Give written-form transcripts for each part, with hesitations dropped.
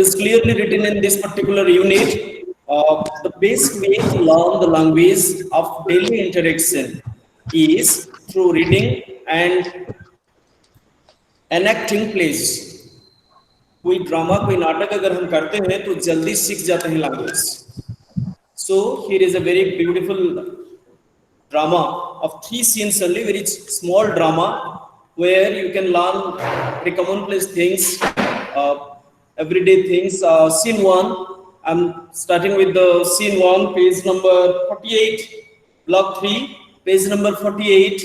is clearly written in this particular unit. The best way to learn the language of daily interaction is through reading and enacting plays. कोई drama कोई नाटक अगर हम करते हैं तो जल्दी सीख जाते हैं language. So here is a very beautiful drama of 3 scenes only, very small drama where you can learn very commonplace things, everyday things. Scene 1, I'm starting with the scene 1, page number 48, block 3, page number 48.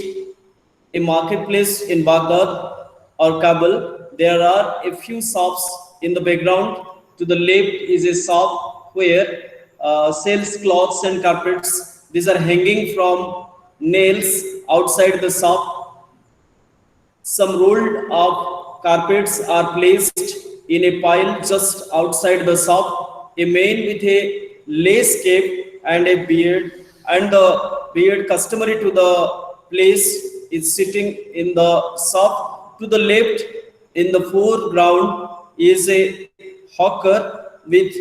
A marketplace in Baghdad or Kabul. There are a few shops in the background. To the left is a shop where sells cloths and carpets. These are hanging from nails outside the shop. Some rolled up carpets are placed in a pile just outside the shop. A man with a lace cape and a beard, and the beard customary to the place, is sitting in the shop. To the left, in the foreground, is a hawker with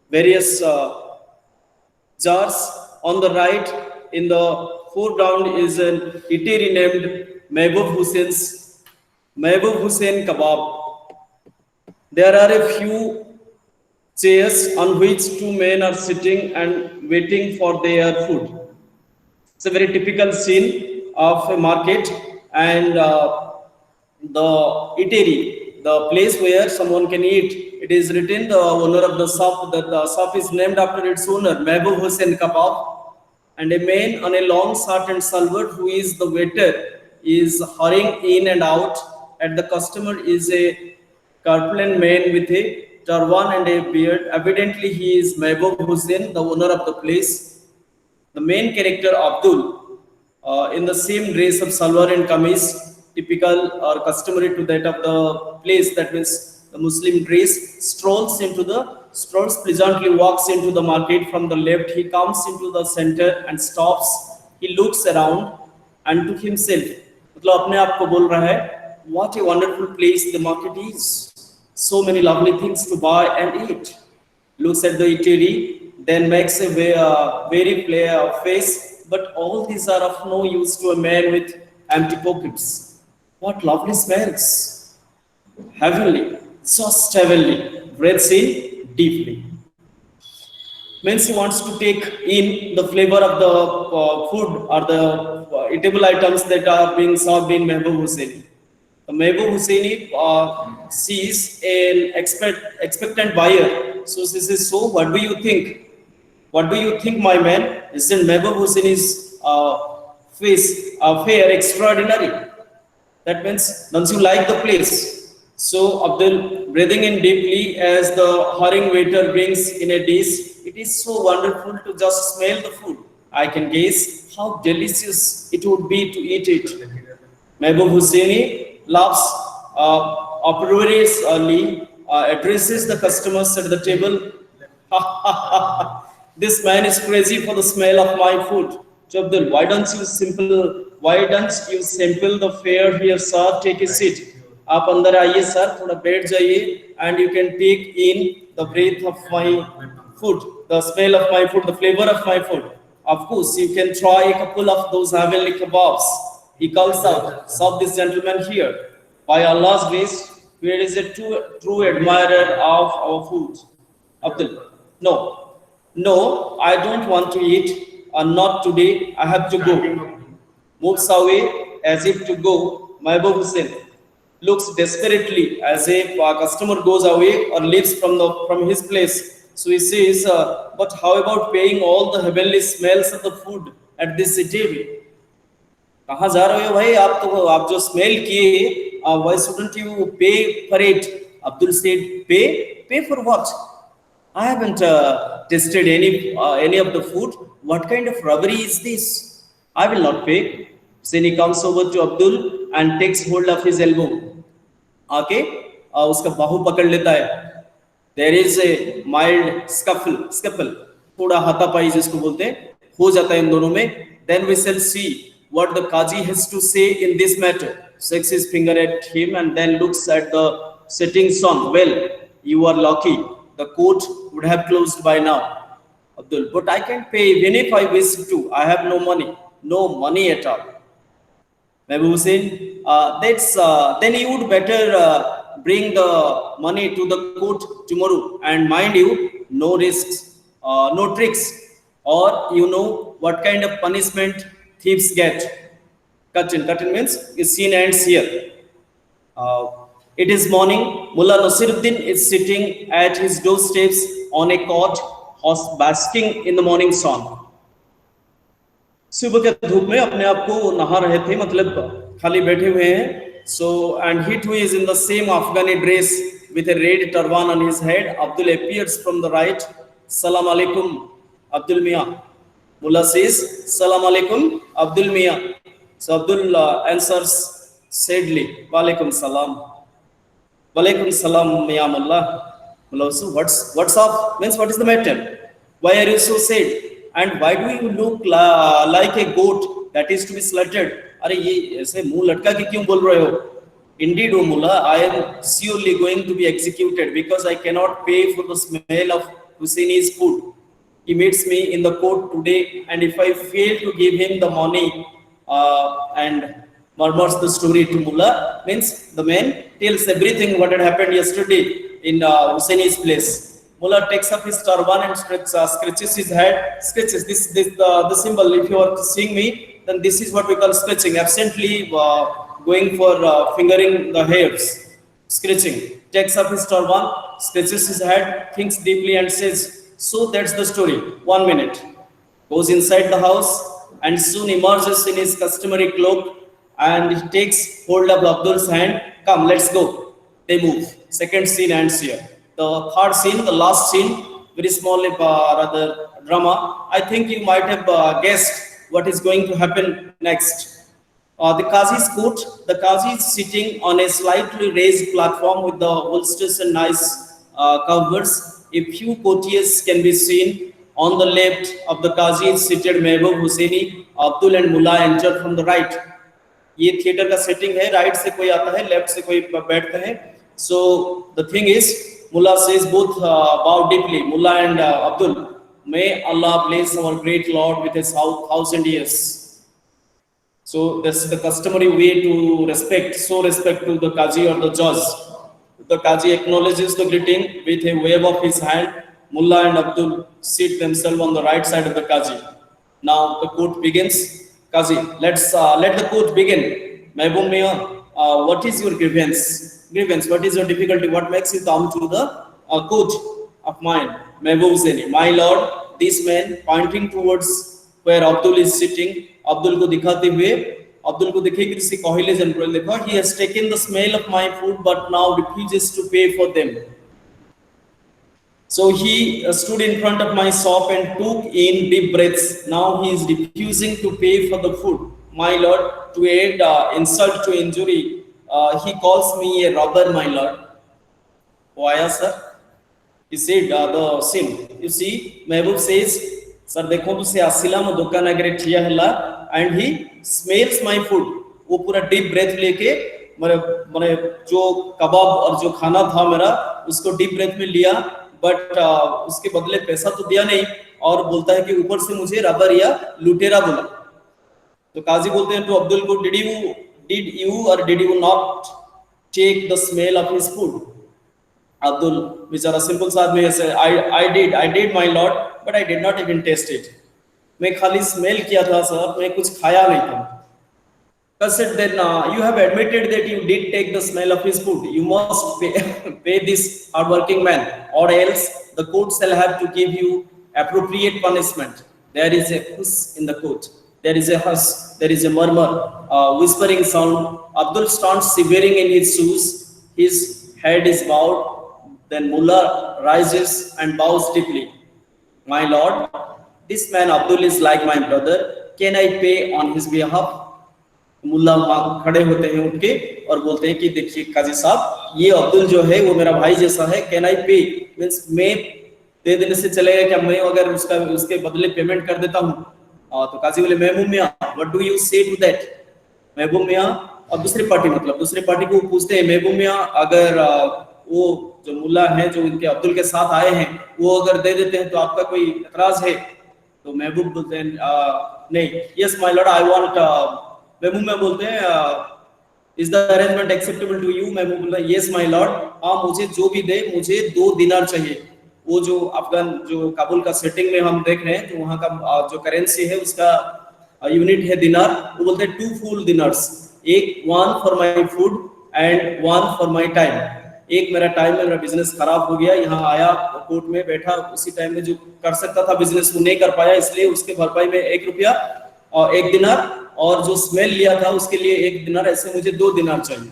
various jars. On the right, in the foreground, is an eatery named Mehboob Hussain Kebab. There are a few chairs on which 2 men are sitting and waiting for their food. It's a very typical scene of a market, and the eatery, the place where someone can eat. It is written, the owner of the shop, that the shop is named after its owner, Mehboob Hussain Kebab. And a man on a long shirt and salwar, who is the waiter, is hurrying in and out. And the customer is a corpulent man with a turban and a beard. Evidently, he is Mehboob Hussain, the owner of the place. The main character, Abdul, in the same dress of salwar and kameez, typical or customary to that of the place, that means the Muslim dress, strolls pleasantly, walks into the market from the left. He comes into the center and stops. He looks around and to himself, मतलब अपने आप को बोल रहा है, what a wonderful place the market is. So many lovely things to buy and eat. Looks at the eatery, then makes a very face, but all these are of no use to a man with empty pockets. What lovely smells! Heavenly, just heavenly. Breathes in deeply. Means he wants to take in the flavor of the food or the eatable items that are being served in Mehboob Hussain. The Mehboob Hussaini sees an expectant buyer. So she says, "So, what do you think? What do you think, my man? Isn't Mehboob Hussaini's face fair extraordinary? That means, don't you like the place?" So Abdul, breathing in deeply as the hurrying waiter brings in a dish, "It is so wonderful to just smell the food. I can guess how delicious it would be to eat it." Mehboob Hussaini laughs uproariously, addresses the customers at the table. "This man is crazy for the smell of my food." So Abdul, why don't you sample the fare here, sir? Take a seat. आप अंदर आइए sir, थोड़ा बैठ जाइए, and you can take in the breath of my food, the smell of my food, the flavor of my food. Of course, you can try a couple of those heavenly kebabs. He calls out, "Serve this gentleman here. By Allah's grace, here is a true admirer of our food." Abdul, no, I don't want to eat. Not today. I have to go. Moves away as if to go. Mehboob Hussain looks desperately as if a customer goes away or leaves from his place. So he says, "But how about paying all the heavenly smells of the food at this eatery?" कहाँ जा रहे हो भाई? आप जो smell किए, why shouldn't you pay for it? Abdul said, "Pay for what? I haven't tasted any of the food. What kind of robbery is this? I will not pay." Then he comes over to Abdul and takes hold of his elbow. आके उसका बाहु पकड़ लेता है. There is a mild scuffle, थोड़ा हाथापाई जिसको बोलते हैं, हो जाता है इन दोनों में. Then we shall see what the Qazi has to say in this matter. Shakes his finger at him and then looks at the setting sun. "Well, You are lucky. The court would have closed by now. Abdul, but I can pay even if I wish to. I have no money. No money at all. Mehboob Hussain, then you would better bring the money to the court tomorrow. And mind you, no risks, no tricks, or you know what kind of punishment thieves get. Katin. Katin means the scene ends here. Uh, it is morning. Mullah Nasiruddin is sitting at his doorsteps on a cot, basking in the morning sun. सुबह के धूप में अपने आप को नहा रहे थे, मतलब खाली बैठे हुए हैं. So and he too is in the same Afghani dress with a red turban on his head. Abdul appears from the right. Salam alaikum, Abdul Mian. Mullah says, Salam alaikum, Abdul Mian. So Abdul answers sadly, Walaikum salam. Walaikum salam, Mian Mullah. Mullah, so what's up? Means what is the matter? Why are you so sad? And why do you look like a goat that is to be slaughtered? अरे ये ऐसे मुंह लटका के क्यों बोल रहे हो? Indeed, O Mullah, I am surely going to be executed because I cannot pay for the smell of Hussaini's food. He meets me in the court today, and if I fail to give him the money and murmurs the story to Mullah, means the man tells everything what had happened yesterday in Hussaini's place. Mullah takes up his turban and scratches his head. Scratches the symbol. If you are seeing me, then this is what we call scratching. Absently going for fingering the hairs. Scratching. Takes up his turban, scratches his head, thinks deeply and says, so that's the story. 1 minute. Goes inside the house and soon emerges in his customary cloak and he takes hold of Abdul's hand. Come, let's go. They move. Second scene ends here. The third scene, the last scene, very small, rather drama. I think you might have guessed what is going to happen next. The Qazi's court. The Qazi is sitting on a slightly raised platform with the bolsters and nice covers. A few courtiers can be seen. On the left of the Qazi is seated Mehboob Hussaini. Abdul and Mullah enter from the right. ये theatre का setting है. Right से कोई आता है, left से कोई बैठता है. So the thing is, Mullah says both bow deeply, Mullah and Abdul. May Allah bless our great Lord with his 1,000 years. So that's the customary way to respect, show respect to the Qazi or the judge. The Qazi acknowledges the greeting with a wave of his hand. Mullah and Abdul sit themselves on the right side of the Qazi. Now the court begins. Qazi, let the court begin. Mehboob Mian, what is your grievance? What is your difficulty? What makes you come to the court of mine? Mehboob Hussaini, my lord, this man pointing towards where Abdul is sitting, Abdul को दिखाते हुए, Abdul को देखे कि किसी कोहिले general देखा, he has taken the smell of my food but now refuses to pay for them. So he stood in front of my shop and took in deep breaths. Now he is refusing to pay for the food. My lord, to add insult to injury, he calls me a robber, my lord. Why, sir? He said the sin. You see, Mehboob says, sir, देखो तुसे आसिला में दुकान अगर ठिया हला, and he smells my food. वो पूरा deep breath लेके मैंने जो कबाब और जो खाना था मेरा उसको deep breath में लिया, but उसके बदले पैसा तो दिया नहीं और बोलता है कि ऊपर से मुझे रबर या लुटेरा बोला. तो काजी बोलते हैं तो अब्दुल को, did you or did you not take the smell of his food? Abdul, बेचारा simple सा आदमी ऐसे, I did my lord, but I did not even taste it. मैं खाली smell किया था सर, मैं कुछ खाया नहीं था. Said then you have admitted that you did take the smell of his food. You must pay this hardworking man, or else the court shall have to give you appropriate punishment. There is a hiss in the court. There is a hush. There is a murmur, whispering sound. Abdul stands shivering in his shoes. His head is bowed. Then Mullah rises and bows deeply. My lord, this man Abdul is like my brother. Can I pay on his behalf? मुल्ला खड़े होते हैं उठ के और बोलते हैं कि देखिए काजी साहब, ये अब्दुल जो है वो मेरा भाई जैसा है. कैन आई पे मींस मैं दे देने से चलेगा क्या? मैं अगर उसके बदले पेमेंट कर देता हूँ. तो काजी बोले, महबूब मियां, व्हाट डू यू से टू दैट? महबूब मियां और दूसरी पार्टी को पूछते हैं, महबूब मियां, अगर वो जो मुल्ला है जो इनके अब्दुल के साथ आए हैं वो अगर दे देते हैं तो आपका कोई एतराज है? तो महबूब बोलते हैं नहीं, yes my lord I want, Mehboob में बोलते हैं is the arrangement acceptable to you? Mehboob बोलता है यस माय लॉर्ड, हाँ मुझे जो भी दे, मुझे 2 दिनार चाहिए। वो जो अफगान जो काबुल का सेटिंग में हम देख रहे हैं तो वहाँ का जो करेंसी है उसका यूनिट है दिनार। वो बोलते हैं 2 फुल दिनार्स, एक 1 for my food and 1 for my time. एक मेरा टाइम में मेरा बिजनेस खराब हो गया, यहाँ आया कोर्ट में बैठा, उसी टाइम में जो कर सकता था बिजनेस वो नहीं कर पाया, इसलिए उसके भरपाई में 1 रुपया और 1 दिनार, और जो स्मेल लिया था उसके लिए 1 दिनार, ऐसे मुझे 2 दिनार चाहिए।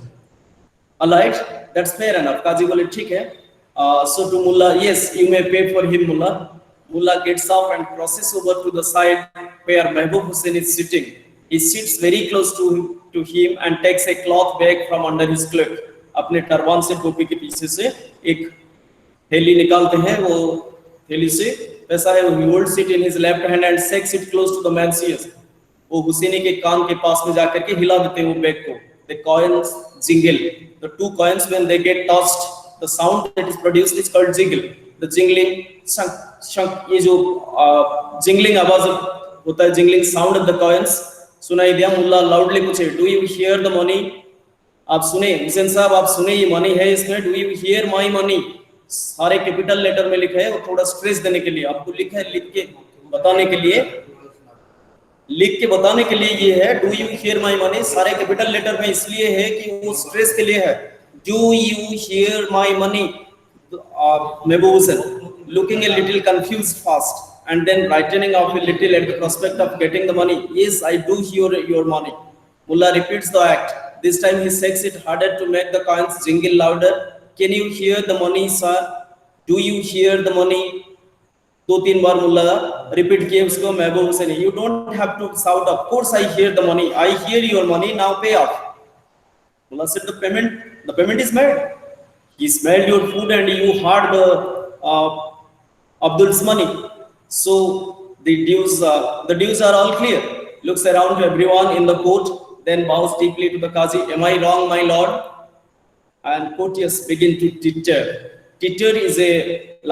Alright, that's fair enough. काजी बोले ठीक है। So to Mullah, yes, you may pay for him, Mullah. Mullah gets up and crosses over to the side where Mehboob Hussain is sitting. He sits very close to him and takes a cloth bag from under his cloak. अपने turban से, टोपी के पीछे से एक थैली निकालते हैं, वो थैली से पैसा है, he holds it in his left hand and shakes it close to the man's ears. वो हुसैनी के कान के पास में जाकर के हिला देते हैं वो बैग को। The coins jingle. The 2 coins when they get tossed, the sound that is produced is called jingle. The jingling, shunk, ये जो jingling आवाज होता है, jingling sound of the coins सुनाई दिया। मुल्ला loudly पूछे, Do you hear the money? आप सुने हुसैन साहब, आप सुने ये मनी है इसमें? Do you hear my money? सारे कैपिटल लेटर में लिखा है, वो थोड़ा स्ट्रेस देने के लिए आपको लिखा है, लिख के बताने के लिए ये है। Do you hear my money सारे कैपिटल लेटर में इसलिए है कि वो स्ट्रेस के लिए है। Do you hear my money? Mahboob Hussain looking a little confused fast and then brightening up a little at the prospect of getting the money. Yes I do hear your money. Mulla repeats the act, this time he shakes it harder to make the coins jingle louder. Can you hear the money sir? Do you hear the money? 2-3 बार Mulla repeat किए उसको। Mahboob Hussain, you don't have to shout, of course I hear the money, I hear your money, now pay off. Mulla said the payment is made, he smelled your food and you heard the Abdul's money, so the dues are all clear. Looks around to everyone in the court, then bows deeply to the Qazi. Am I wrong my lord? And courtiers begin to titter. Titter is a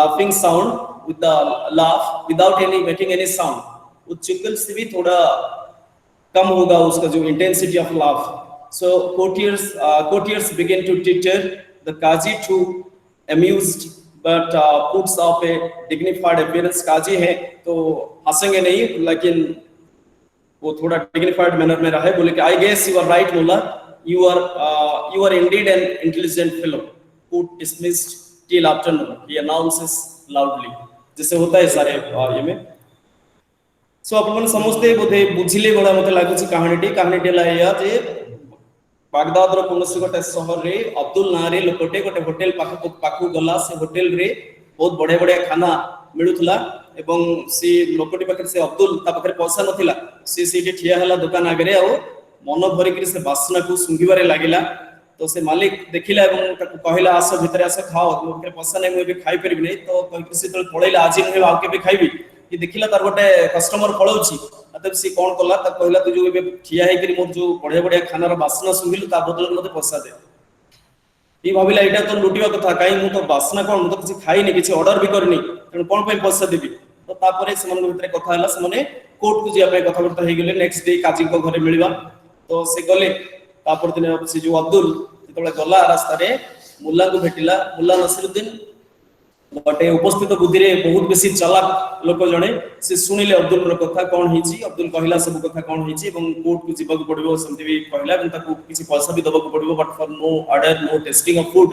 laughing sound with the laugh without making any sound. वो चुगल से भी थोड़ा कम होगा उसका जो intensity of laugh. So courtiers begin to titter. The Qazi too, amused but puts up a dignified appearance. Qazi है तो हंसेंगे नहीं, लेकिन वो थोड़ा dignified manner में रहे। बोले कि I guess you are right Mulla, you are indeed an intelligent fellow. Court dismissed till afternoon. He announces loudly. जैसे होता है सारे ये में। सो अपन समझते बोधे बुझिले बड़ा मते लागुची कहानीटी लाया जे बागदाद रो कौनसी गोटे शहर रे अब्दुल नारे लोकटे गोटे होटल पाखु गला, से होटल रे बहुत बढ़िया खाना मिलुथला एवं से लोकटी पाखे से अब्दुल ता पाखे पैसा नथिला, से सीटी ठिया हला दुकान आगे आ मन भरी कि से बासना को सुंघिबारे लागिला। तो से मालिक देखिला एवं ताको कहला आस भितर आस खाओ, मो पाखे पैसा नै, मु खाई परिबि नै। तो कहि से तो पळैला आज नै आ के खाइबी, ये देखिला तार गोटे कस्टमर पळौची, तब से कोन कला ता कहला तू जो एबे ठिया है कि मोर जो बढ़िया खानार बासना सुंघिलु ता बदल मते पैसा दे। ये भाविला एटा तो लुटिवा कथा, काई मु तो बासना कोन, मु तो किछि खाई नै, किछि ऑर्डर भी करनी, तण कोन पे पैसा देबी। तो तापरे समन भितर कथा हला, समने कोर्ट को जिया पे कथा बर्ता हे गेले। नेक्स्ट डे काजी को घरे मिलबा, तो से गले तापर दिन से जो अब्दुल जेतबे गला रास्ता रे मुल्ला को भेटिला। मुल्ला नसीरुद्दीन गोटे उपस्थित बुद्धि रे बहुत बेसी चालाक लोक जणे, से सुनिले अब्दुल रो कथा कोन हिची। अब्दुल कहला सब कथा कोन हिची एवं कोर्ट को जिबा को पड़िबो, समति भी कहला एवं ताको किछि पैसा भी दबा को पड़िबो, but for no order no testing of food.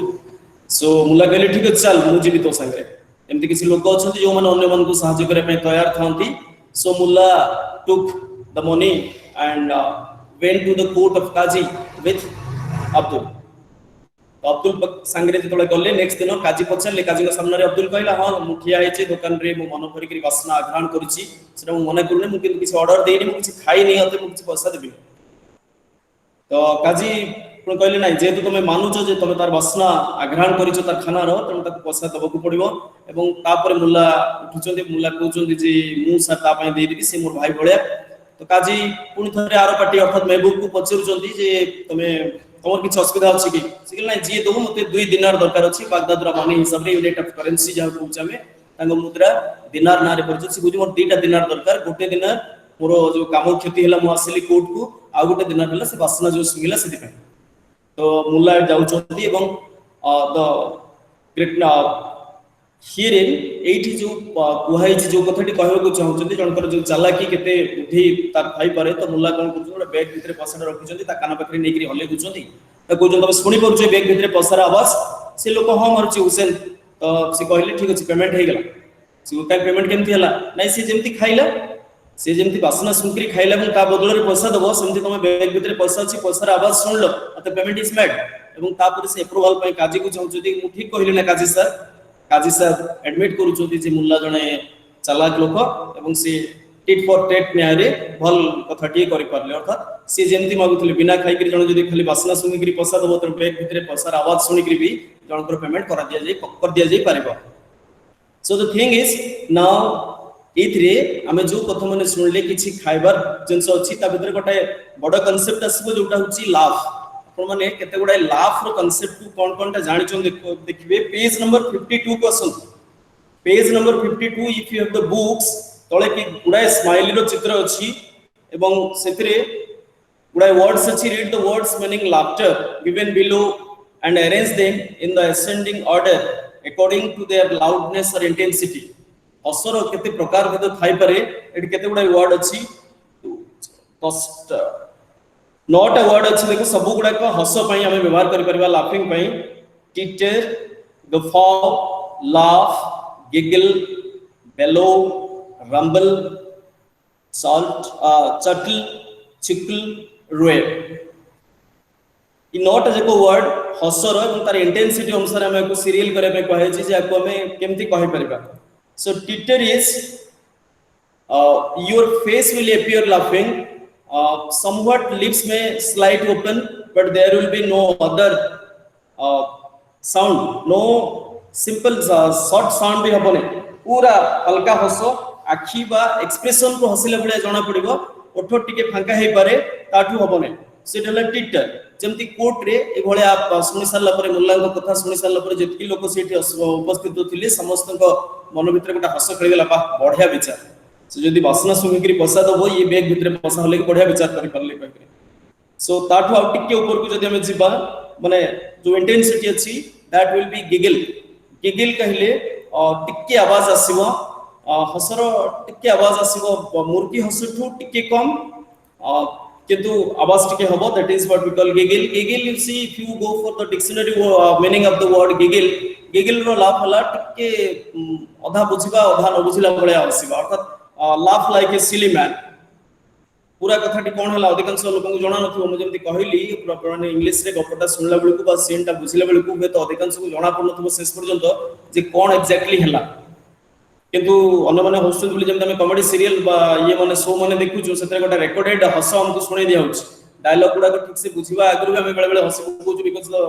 So Mulla कहले ठीक है चल मु जिबि तो संगे। एमति किछि लोक अछंती जो माने अन्य मन को सहायता करे पे तैयार थांती। So Mulla took the money and went to the court of Qazi with Abdul. Abdul संगे जो गले नेक्स्ट दिन काजी पचारे, काजी सामने अब्दुल कहला हाँ मु ठिया है दुकान रे, मु मन भर कर बासना आघ्राण करुछि, सेटा मु मना करूनी, मु किछि ऑर्डर देइनी, मु किछि खाई नै, अते मु किछि पैसा देबी। तो काजी पुन कहले नै, जेतु तमे मानुछ जे तमे तार बासना आघ्राण करिछो तार खानार, तमे ताको पैसा दबा को पड़िबो। एवं तापर मुल्ला उठुचंदी, मुल्ला कहउचंदी जे मु सा ता पय देइ देबी, से मोर भाई भळिया। तो काजी पुनि थरे आरो पार्टी अर्थात महबूब को पचरुचंदी जे तमर किछ असुविधा अछि कि से कहले जे दो मते 2 दिनार दरकार अछि बागदाद रा मनी हिसाब रे यूनिट ऑफ करेंसी जा कहउछ हमें तांग मुद्रा दिनार नारे परछ से बुझी मोर 2टा दिनार दरकार गोटे दिनार मोर जो काम क्षति हला मु आसिली कोर्ट को आ गोटे दिनार हला से बासना जो सुगिला से दिपे तो मुल्ला जाउछथि एवं द ग्रेट हियरिंग एठी जो कुहाई जो कथाटी कहबो को चाहउछथि जनकर जो चालाकी केते बुद्धि तार थाई पारे तो मुल्ला कोन कुछ बैग भितरे पैसा रखिछथि ता काना पकरी नै करी हले गुछथि त को जो तमे सुनी परुछ बैग भितरे पैसा आवाज से लोक ह मारछि हुसैन तो से कहले ठीक अछि पेमेंट हे गेला से का पेमेंट केमति हला नै से जेमति खाइला से जेमति बासना सुंकरी खाइला ता बदल रे पैसा दबो सेमति तमे बैग भितरे पैसा अछि पैसा आवाज सुनलो त पेमेंट इज मेड एवं तापर से अप्रूवल पय काजी को चाहउछथि मु ठीक कहले ना काजी सर एडमिट करूछथि जे मुल्ला जणे चालाक लोक एवं से टिट फॉर टेट न्याय रे भल कथाटी करि परले अर्थात से जेमति मागुथले बिना खाइ करी जण जदी खाली बासना सुनि करी पैसा दबो त बैग भितरे पैसा आवाज सुनि करी भी जणकर पेमेंट करा दिया जाई पारेबो so the thing is now एथरे आमे जो कथा माने सुनले किछि खाइबार जिंस अछि ता भितर गोटे बड कांसेप्ट आसीबो जोटा होछि लाभ आपण माने केते गुडा लाभ रो कांसेप्ट को कोन जानि छन देखिबे पेज नंबर 52 को असन page number 52 if you have the books तळे कि गुडा स्माइली रो चित्र अछि एवं सेतरे गुडा वर्ड्स अछि read the words meaning laughter given below and arrange them in the ascending order according to their loudness और इंटेंसिटी हसर केते प्रकार केते थाई पारे एटी केते गुडा वर्ड अछि फर्स्ट नॉट अ वर्ड अछि देखो सब गुडा को हस पई हमें व्यवहार करि परबा लाफिंग पई टिटर गफॉ लाफ गिगल बेलो रंबल सॉल्ट चटल चिकल रोए इ नॉट जेको वर्ड हसर एवं तार इंटेंसिटी अनुसार हमें को सीरियल करे पे कहे छी जे आपको हमें केमति कहि परबा so titter is your face will appear laughing somewhat lips may slight open but there will be no other sound no simple short sound भी हबने पूरा हल्का हसो आखी बा एक्सप्रेशन को हसिला बळे जणा पडिबो ओठो टिके फांका हे पारे ताठू हबने सेटला टिटर जेमति कोर्ट रे ए भळे आप सुनि सारला परे मुल्ला को कथा सुनि सारला परे जेतकी लोक सेठी उपस्थित थिले समस्त को मन भीतर गोटा हस खेल गला बा बढ़िया विचार से जदी वासना सुनि करी पैसा दबो ये बैग भीतर पैसा हले बढ़िया विचार करि परले पाके सो ताठू आ टिके ऊपर को जदी हमें जिबा माने जो इंटेंसिटी अछि दैट विल बी गिगल कहले टिके आवाज आसीबो हसर टिके आवाज आसीबो मुर्की हसठू टिके कम किंतु आवाज टिके हबो that is what we call giggle you see if you go for the dictionary meaning of the word giggle row laugh हला टिके अधा बुझिबा अधा न बुझिला बळे आसीबा अर्थात laugh like a silly man पूरा कथाटी कोन हला अधिकांश लोक को जणा नथि हम जेमति कहली पूरा इंग्लिश रे गपटा सुनला बेलकु बा सीनटा बुझिला बेलकु हे तो अधिकांश को जणा पड़नथबो शेष पर्यंत जे कोन एक्जेक्टली हला किंतु अन्य माने होस्टेल बोली जेमति हम कॉमेडी सीरियल बा ये माने शो माने देखु जो सेते गोटा रेकॉर्डेड हस हमको सुनै दिया होछ डायलॉग गुडा को ठीक से बुझिबा आगरु हम बेले बेले हस को because the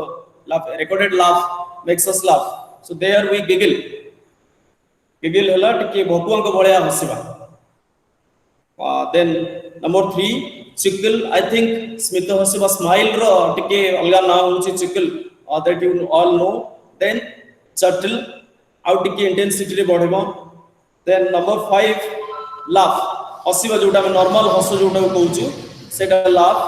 laugh recorded laugh makes us laugh so there we giggle हला टिके भकुआ को बळया हसिबा then number 3 चिकल I think स्मित हसिबा स्माइल रो टिके अलगा नाम होछि चिकल that you all know then चटल आउ टिके इंटेंसिटी रे बढ़बो then number 5 laugh हसिबा जोटा में नॉर्मल हस जोटा को कहउछु सेटा laugh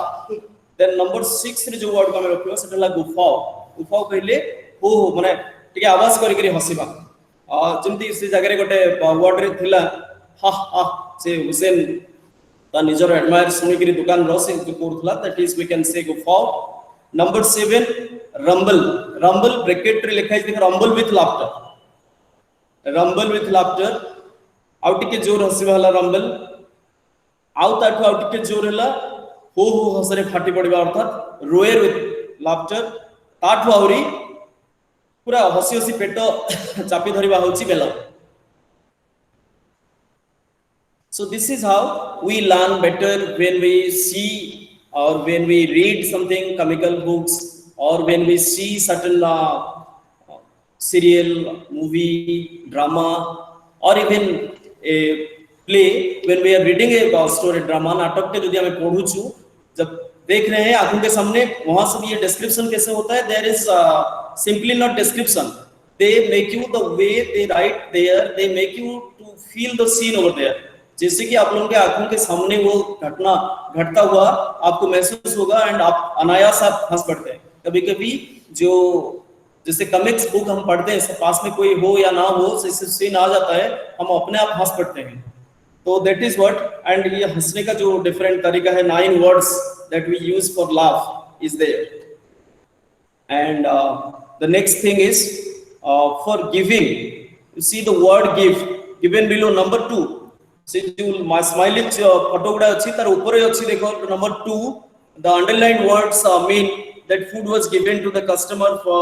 then number 6 रे जो वर्ड को हम रखियो सेटा ला गुफाओ कहले हो माने टिके आवाज करि करि हसिबा जेमति से जगह रे गोटे वर्ड रे थिला हा हा से हुसैन ता निजर एडमायर सुनि करि दुकान रो से जो कोरथला that is we can say गुफाओ नंबर 7 रंबल ब्रैकेट रे लिखा है रंबल विथ लाफ्टर आउ टिके जोर हसिबा हला रंबल आउ ताठू आउ टिके जोर हला हो हसरे फाटी पड़िबा अर्थात रोयर विथ लाफ्टर ताठू आउरी पूरा हसी हसी पेट चापी धरिबा होची बेला so this is how we learn better when we see or when we read something comical books or when we see certain serial movie drama or even a play when we are reading a story drama नाटक के जदी हमें पढुछु जब देख रहे हैं आंखों के सामने, वहां से भी ये डिस्क्रिप्शन कैसे होता है, there is simply not description, they make you the way they write there, they make you to feel the scene over there. जैसे कि आप लोगों के आंखों के सामने वो घटना घटता हुआ आपको महसूस होगा एंड आप अनायास आप हंस पड़ते हैं। कभी कभी जो जैसे कॉमिक्स बुक हम पढ़ते हैं, पास में कोई हो या ना हो, सीन आ जाता है, हम अपने आप हंस पड़ते हैं। तो दैट इज व्हाट, एंड ये हंसने का जो डिफरेंट तरीका है, 9 words that we use for laugh is there. And the next thing is for giving, you see the word give given below number 2, से जो स्माइली फोटो गुड़ा अच्छी तार ऊपर अच्छी देखो number 2, the underline words mean that food was given to the customer for,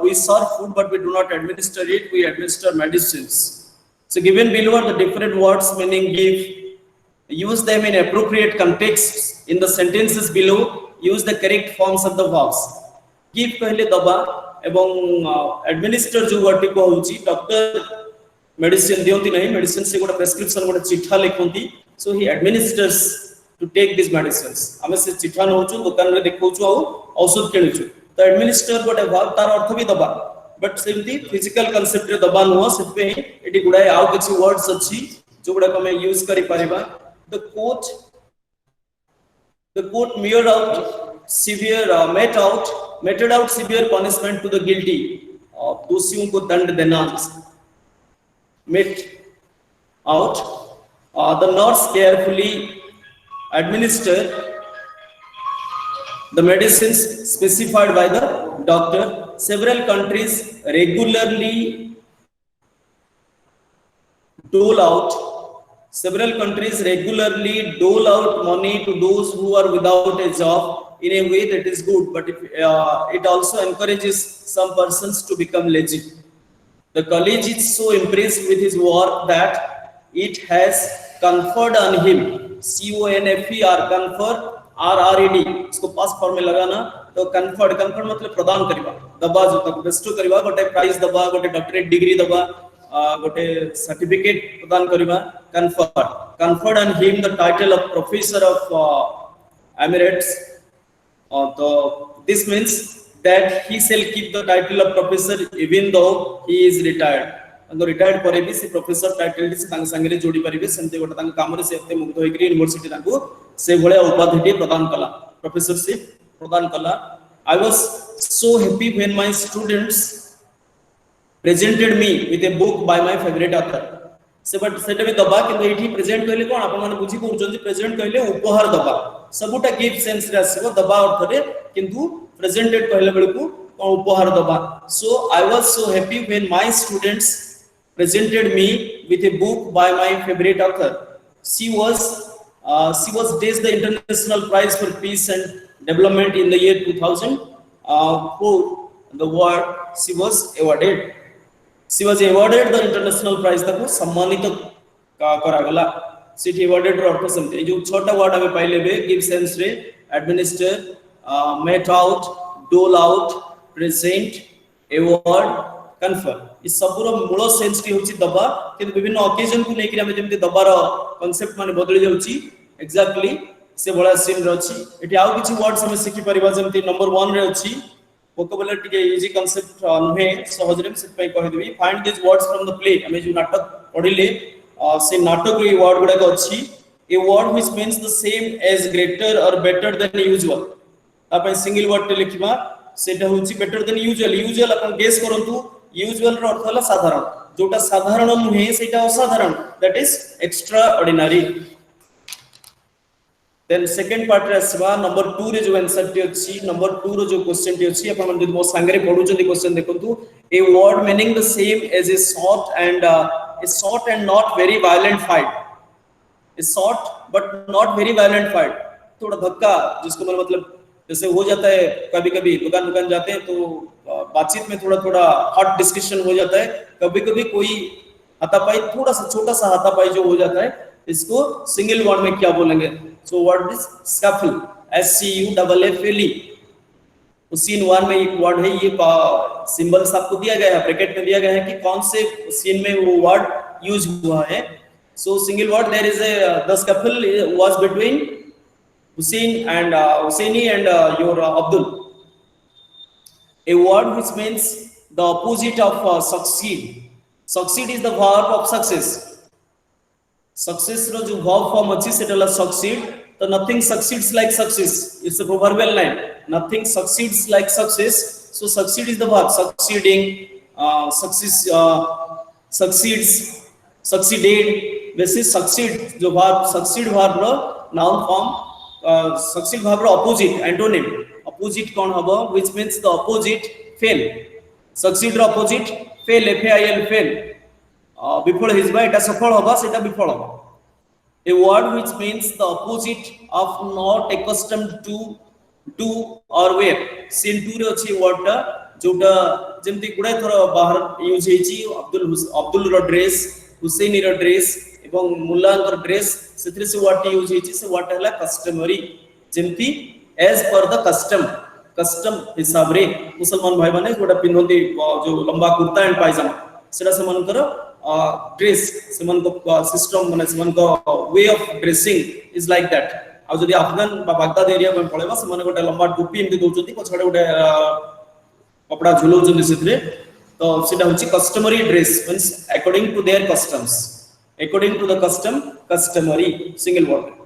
we serve food but we do not administer it, we administer medicines. So given below are the different words meaning give, use them in appropriate contexts in the sentences below, use the correct forms of the verbs. Give पहले दबा एवं administer जो word को होची, doctor medicine दियंती नहीं, medicine से गोटा prescription गोटा चिठा लिखंती, so he administers to take these medicines। हमें से चिठा नौचु दुकान रे देखौचु आ औषध किणुचु, तो एडमिनिस्टर गोटे वर्ब तार अर्थ भी दबा, बट सेमती फिजिकल कांसेप्ट रे दबा नुह, सेते एटी गुडा आउ किछि वर्ड्स अछि जो गुडा को हम यूज करि परिबा। The court meted out severe punishment to the guilty, दोषियों को दंड देना, met out, the nurse carefully administer the medicines specified by the doctor, several countries regularly dole out money to those who are without a job in a way that is good, but it also encourages some persons to become lazy. The college is so impressed with his work that it has conferred on him, CONFER, confer, RRED, इसको पास form में लगाना, तो conferred मतलब प्रदान करिबा, दबा जो तक बेस्टो करिबा, गोटे प्राइज दबा, गोटे डॉक्टरेट डिग्री दबा, गोटे सर्टिफिकेट प्रदान करिबा, conferred on him the title of professor of emeritus, तो this means that he shall keep the title of professor even though he is retired। तो रिटायर्ड पर भी से प्रोफेसर टाइटल से तांग संगे जोड़ी परिबे, सेमते गोटे तांग काम रे से एते मुक्त होई कि यूनिवर्सिटी तांको से भले उपाधि प्रदान कला, प्रोफेसरशिप प्रदान कला। आई was so happy when my students presented me with a book by my favourite author. से बट सेटा भी दबा कि एठी प्रेजेंट कहले कोन आपन माने बुझी पउचन, प्रेजेंट कहले उपहार दबा, सबुटा गिफ्ट सेंस रे आसीबो दबा अर्थ रे, किंतु प्रेजेंटेड कहले बेलकू उपहार दबा। So I was so happy when my students presented me with a book by my favorite author. She was days the International Prize for Peace and Development in the year 2004. The word she was awarded the International Prize तक सम्मानित करा गला। City awarded रो अर्थ समझे जो छोटा word हमें पहले बे give sense रे administer, met out, dole out, present, award, confer, इस सबरो मूल सेंस की होची दबा, किंतु विभिन्न ओकेजन को नेकि हम जेमते दबार कांसेप्ट माने बदली जाउची, एक्जेक्टली से बडा सीन रहची। एटी आउ किछि वर्ड्स हम सिखि परिबा, जेमते नंबर 1 रे अछि वोकैबुलरी टिके इजी कांसेप्ट नहे, सहज रे से पई कहि देबी। Find this words from the play, हमें जो नाटक पढिले से नाटक रे वर्ड गुडा को अछि, a word which means the same as greater or better than usual, आपन सिंगल वर्ड ते लिखिबा, सेटा होची बेटर देन यूजुअल। यूजुअल अपन गेस करंतु, यूजुअल रो अर्थ होला साधारण, जोटा साधारण नुहे सेटा असाधारण, that is extraordinary. Then second part रे आसीबा नंबर 2 रे जो आंसर टी अछि, नंबर 2 रो जो क्वेश्चन टी अछि, अपन मन मो संगे रे पढु जंदी क्वेश्चन देखंतु, a word meaning the same as a short and not very violent fight, a short but not very violent fight, थोड़ा धक्का जिसको मतलब जैसे हो जाता है, कभी-कभी दुकान जाते हैं तो बातचीत में थोड़ा हॉट डिस्कशन हो जाता है, कभी-कभी कोई हाथापाई, थोड़ा सा छोटा सा हाथापाई जो हो जाता है, इसको सिंगल वर्ड में क्या बोलेंगे? So word is scuffle, SCUFFLE। सीन 1 में एक वर्ड है, ये सिंबल्स आपको दिया गया है, ब्रैकेट में दिया गया है कि कौन से सीन में वो वर्ड यूज हुआ है। So single word, there is the scuffle was between Hussein and Husseini and your Abdul. A word which means the opposite of succeed. Succeed is the verb of success. Success ro jo verb form achi seta la succeed. So nothing succeeds like success. It's a proverbial line. Nothing succeeds like success. So succeed is the verb. Succeeding, succeeds, succeeded. This is succeed. जो verb succeed verb रो noun form. Succeed verb रो opposite antonym. Opposite कौन हबो? Which means the opposite fail. Succeed row opposite fail. F-A-I-L fail. विफल हिजबा एटा सफल होगा सेटा विफल होगा. A word which means the opposite of not accustomed to do or wear. Sin 2 रे अछि word टा जोटा जेमति गुडा थर बाहर यूज हेछि अब्दुल रो ड्रेस, हुसैनी रो ड्रेस एवं मुल्ला रो ड्रेस सेथरे से वर्ड यूज हेछि से वर्ड हला कस्टमरी. जेमति एज पर द कस्टम हिसाब रे मुसलमान भाई माने गोटा पिनोंदी जो लंबा कुर्ता एंड पायजामा सेटा सेमानकर ड्रेस सेमानको सिस्टम माने सेमानको way of dressing is like that. आ जदि अफगान बा बागदाद एरिया में पळेबा सेमाने गोटा लंबा टोपी एमति दोचोती पछाडे गोटे कपड़ा झुलौचोती सेथरे तो सेटा होछि customary dress means according to their customs. According to the custom customary single word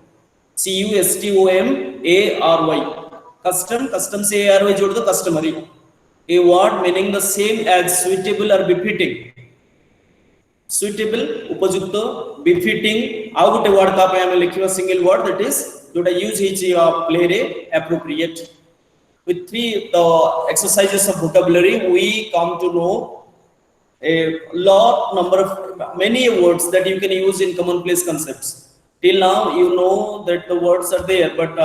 CUSTOMARY custom से ARY जोड़ दो customary. A word meaning the same as suitable or befitting. Suitable उपयुक्त befitting आउ गोटे वर्ड का पे हमें लिखिबा सिंगल वर्ड दैट इज जोटा यूज हिची प्ले रे appropriate. With the exercises of vocabulary we come to know a number of many words that you can use in commonplace concepts. Till now you know that the words are there, but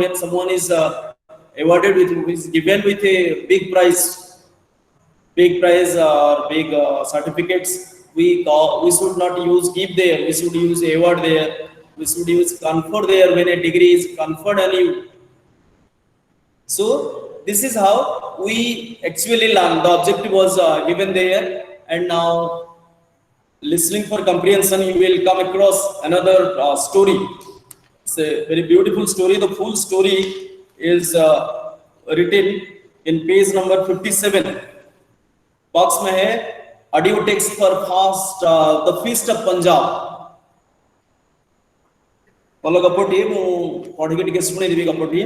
when someone is awarded with is given with a big prize or big certificates, we should not use give there, we should use award there, we should use confer there when a degree is conferred on you. So this is how we actually learn. The objective was given there, and now listening for comprehension you will come across another story. It's a very beautiful story. The full story is written in page number 57. Box में है audio text for fast the feast of Punjab. बोलो गपोटी मु पढ़ी के टिके सुने देबी गपोटी.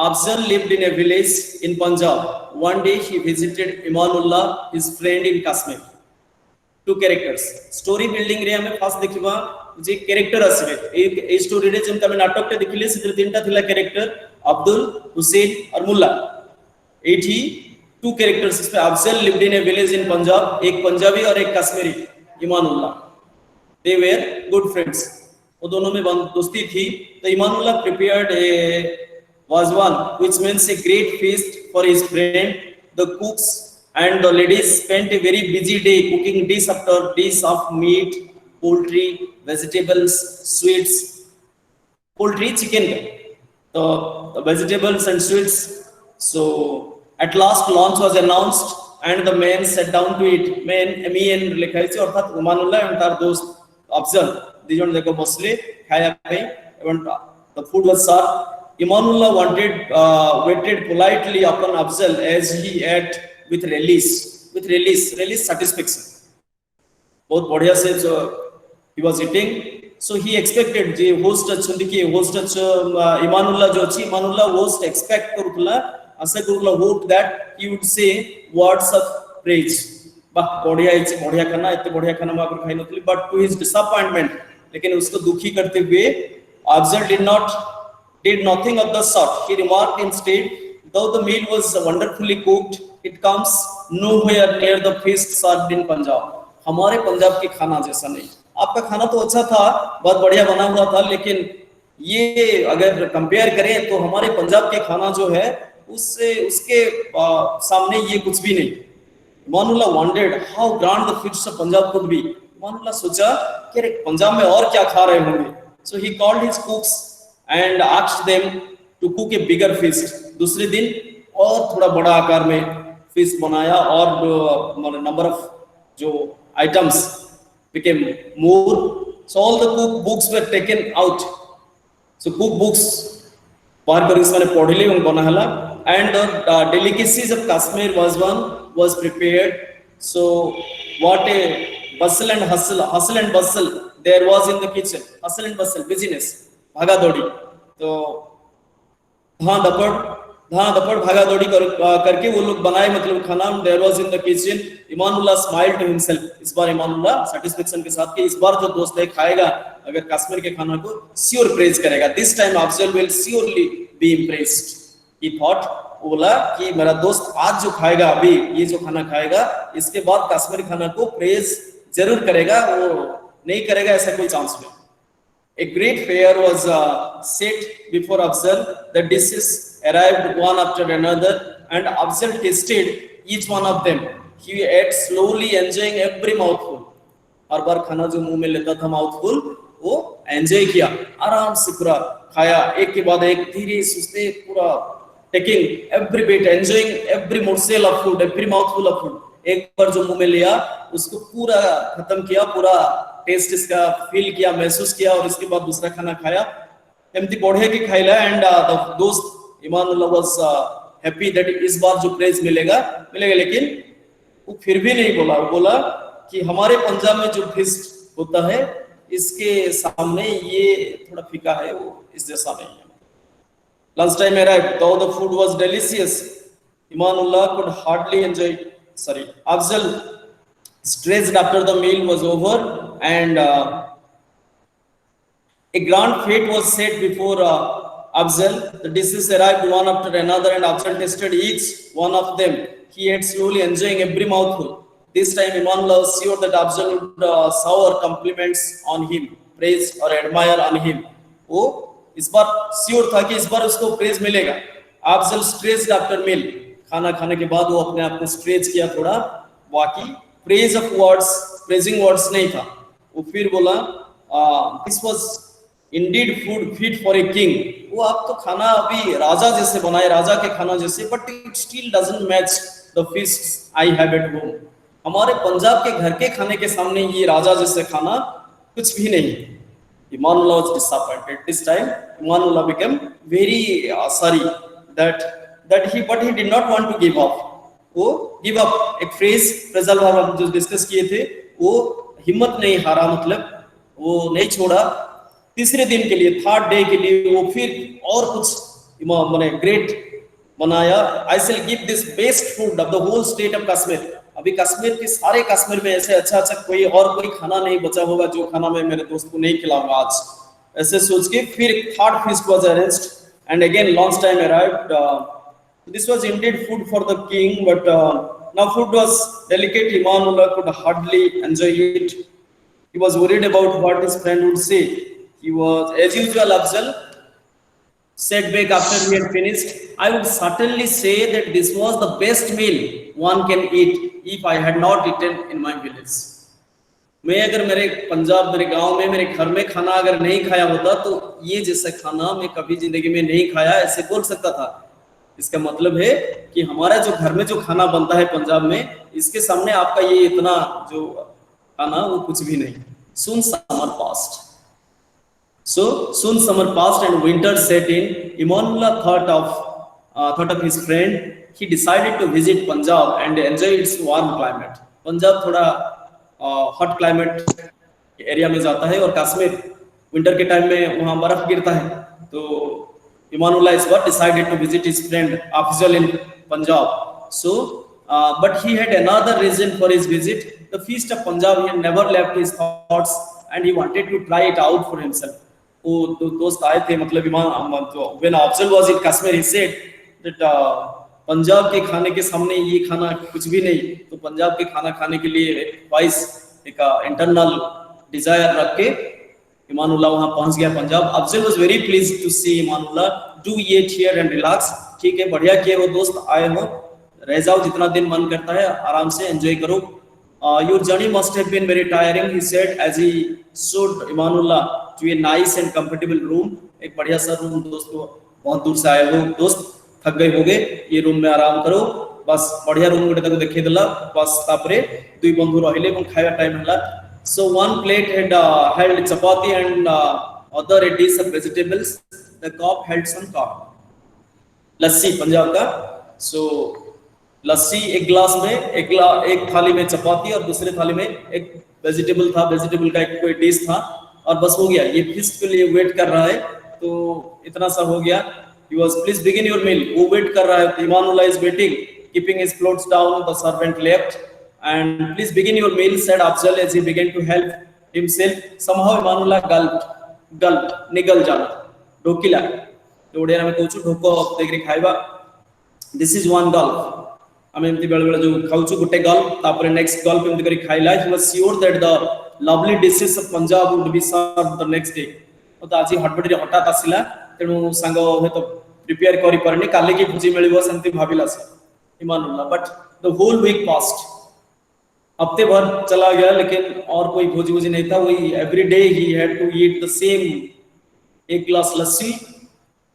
Afzal lived in a village in Punjab. One day he visited Imanullah, his friend in Kashmir. Two characters. Story building रे हमें फास्ट देखिबा जे कैरेक्टर आसीबे ए स्टोरी रे जेम तमे नाटक टे देखिले सिद्र तीनटा थिला कैरेक्टर अब्दुल, हुसैन और मुल्ला. एठी टू कैरेक्टर्स इसमें Afzal lived in a village in Punjab. एक पंजाबी और एक Kashmiri Imanullah. They were good friends. वो दोनों में दोस्ती थी. तो Imanullah prepared a wazwan which means a great feast for his friend. The cooks and the ladies spent a very busy day cooking dish after dish of meat, poultry, vegetables, sweets. Poultry, chicken, the vegetables and sweets. So at last lunch was announced and the men sat down to eat. Me and लिखा है अर्थात उमानुल्लाह and तार दोस्त अफजल दिजोन देखो बसले खाया पे and the food was served. Imanullah waited politely upon Afzal as he ate with relish satisfaction. बहुत बढ़िया से जो he was eating. So he expected J host अच्छुंदी की host Imanullah जो अच्छी Imanullah host expect करुतला Asha करुतला hope that he would say words of praise. बाह बढ़िया खाना इतने बढ़िया खाना मैं आपको खाई नथली. But to his disappointment, लेकिन उसको दुखी करते हुए Afzal did nothing of the sort. He remarked instead, though the meal was wonderfully cooked, it comes nowhere near the feast served in Punjab. हमारे पंजाब के खाना जैसा नहीं. आपका खाना तो अच्छा था, बहुत बढ़िया बना हुआ था, लेकिन ये अगर कंपेयर करें तो हमारे पंजाब के खाना जो है उसके सामने ये कुछ भी नहीं. Imanullah wondered how grand the feast of Punjab could be. Imanullah सोचा कि पंजाब में और क्या खा रहे होंगे. So he called his cooks and asked them to cook a bigger feast. दूसरे दिन और थोड़ा बड़ा आकार में feast बनाया और number of जो items became more. So all the cookbooks were taken out. So cookbooks बाहर कर इसने पढ़िली और बना हला and the delicacies of Kashmir was prepared. So what a bustle and hustle and bustle there was in the kitchen. Hustle and bustle, business, भागा दौड़ी. तो हाँ दपड़ भागा दौड़ी करके वो लोग बनाए मतलब खाना. There was in the kitchen. Imanullah smiled to himself. इस बार इमानुल्लाह सेटिस्फेक्शन के साथ कि इस बार जो दोस्त है खाएगा अगर कश्मीर के खाना को श्योर प्रेज करेगा. This time Afzal will surely be impressed. He thought, बोला कि मेरा दोस्त आज जो खाएगा अभी ये जो खाना खाएगा इसके बाद कश्मीरी खाना को प्रेज जरूर करेगा. वो नहीं करेगा ऐसा कोई चांस नहीं. A great fare was set before Afzal. The dishes arrived one after another, and Afzal tasted each one of them. He ate slowly, enjoying every mouthful. हर बार खाना जो मुंह में लेता था mouthful, वो enjoy किया, आराम से पूरा खाया, एक के बाद एक धीरे सुस्ते पूरा taking every bit, enjoying every morsel of food, every mouthful of food. एक बार जो मुंह में लिया उसको पूरा खत्म किया, पूरा टेस्ट इसका फील किया, महसूस किया और इसके बाद दूसरा खाना खाया. एमती बढ़े के खाइला. एंड द दोस्त इमानुल्लाह वाज हैप्पी दैट इस बार जो प्रेज मिलेगा. लेकिन वो फिर भी नहीं बोला. वो बोला कि हमारे पंजाब में जो फीस्ट होता है इसके सामने ये थोड़ा फीका है, वो इस जैसा नहीं है. Lunch time arrived. Though the food was delicious, Imanullah could hardly enjoy. Afzal stressed after the meal was over, and a grand fete was set before Afzal. The dishes arrived one after another, and Afzal tasted each one of them. He ate slowly, enjoying every mouthful. This time, Imanullah was sure that Afzal would shower compliments on him, praise or admire on him. वो इस बार sure था कि इस बार उसको praise मिलेगा. Afzal stressed after meal. खाना खाने के बाद वो अपने आप को स्ट्रेच किया थोड़ा. बाकी praise of words, praising words नहीं था. वो फिर बोला this was Indeed food fit for a king. वो आप तो खाना अभी राजा जैसे बनाए, राजा के खाना जैसे, but it still doesn't match the feasts I have at home. हमारे पंजाब के घर के खाने के सामने ये राजा जैसे खाना कुछ भी नहीं. Imanullah was disappointed. This time Imanullah became very sorry that he did not want to give up. वो गिव अप, एक फ्रेजल वर्ब जो डिस्कस किए थे, वो हिम्मत नहीं हारा, मतलब वो नहीं छोड़ा. तीसरे दिन के लिए, थर्ड डे के लिए वो फिर और कुछ मैंने ग्रेट बनाया. I shall give this best food of the whole state of Kashmir. अभी कश्मीर के सारे कश्मीर में ऐसे अच्छा कोई और कोई खाना नहीं बचा होगा जो खाना मैं मेरे दोस्त को नहीं खिलाऊंगा आज. ऐसे सोच के फिर third feast was arranged, and again lunch time arrived. This was indeed food for the king, but now food was delicate. Imanullah could hardly enjoy it. He was worried about what his friend would say. He was, as usual, Afzal said back after he had finished, I would certainly say that this was the best meal one can eat if I had not eaten in my village. मैं अगर मेरे पंजाब, मेरे गांव में, मेरे घर में खाना अगर नहीं खाया होता तो ये जैसा खाना मैं कभी जिंदगी में नहीं खाया, ऐसे बोल सकता था. इसका मतलब है कि हमारा जो घर में जो खाना बनता है पंजाब में, इसके सामने आपका ये इतना जो खाना वो कुछ भी नहीं. Soon summer passed. So soon summer passed and winter set in. Imanullah thought of his friend. He decided to visit Punjab and enjoy its warm climate. Punjab थोड़ा हॉट क्लाइमेट एरिया में जाता है और कश्मीर विंटर के टाइम में वहाँ बर्फ गिरता है. तो Imanullah is what decided to visit his friend Afzal in Punjab. So, but he had another reason for his visit. The feast of Punjab, he had never left his thoughts, and he wanted to try it out for himself. वो दोस्त आए थे, मतलब when Afzal was in Kashmir, he said that Punjab के खाने के सामने ये खाना कुछ भी नहीं. तो पंजाब के खाना खाने के लिए एक इंटरनल डिजायर रख के Imanullah वहां पहुंच गया Punjab. Afzal was very pleased to see Imanullah. Do eat here and relax. ठीक है, बढ़िया किए वो दोस्त आए हो, रह जाओ जितना दिन मन करता है, आराम से एंजॉय करो. Your journey must have been very tiring, he said as he showed Imanullah to a nice and comfortable room. एक बढ़िया सा रूम. दोस्तों बहुत दूर से आए हो, दोस्त थक गए होगे, ये रूम में आराम करो, बस बढ़िया रूम गोटे ताको देखै देला. बस तापरे दुई बंधु रहिले এবং खाଇବା टाइम हला. So one plate had held chapati and other a dish of vegetables. The cup held some लस्सी पंजाब का। सो लस्सी एक गिलास में, एक थाली में चपाती और दूसरे थाली में एक वेजिटेबल था, वेजिटेबल का एक कोई डिश था, और बस हो गया। ये फीस्ट के लिए वेट कर रहा है, तो इतना सा हो गया। He was please begin your meal, वो वेट कर रहा है, Imanullah is waiting, keeping his clothes down, the servant left and please begin your meal, said Afzal as he began to help himself. Somehow Imanullah gulped, निगल जाना, ढोकिला, तो ओडिया में कहूँ ढोक देखिए खाइबा, दिस इज वन गल्प, आम एमती बेले बेले जो खाऊँ गोटे गल्प, तापर नेक्स्ट गल्प एमती करी खाइला। He was sure that the lovely dishes of Punjab would be served the next day. तो आज हटबडी हठात आसिला, तेणु सांग तो प्रिपेयर करि परनी, काले की भोजी मिलिबो सेमती भाबिला से Imanullah. But the whole week past, हफ्ते भर चला गया, लेकिन और कोई भोजी भोजी नहीं था। वही every day he had to eat the same, एक ग्लास लस्सी,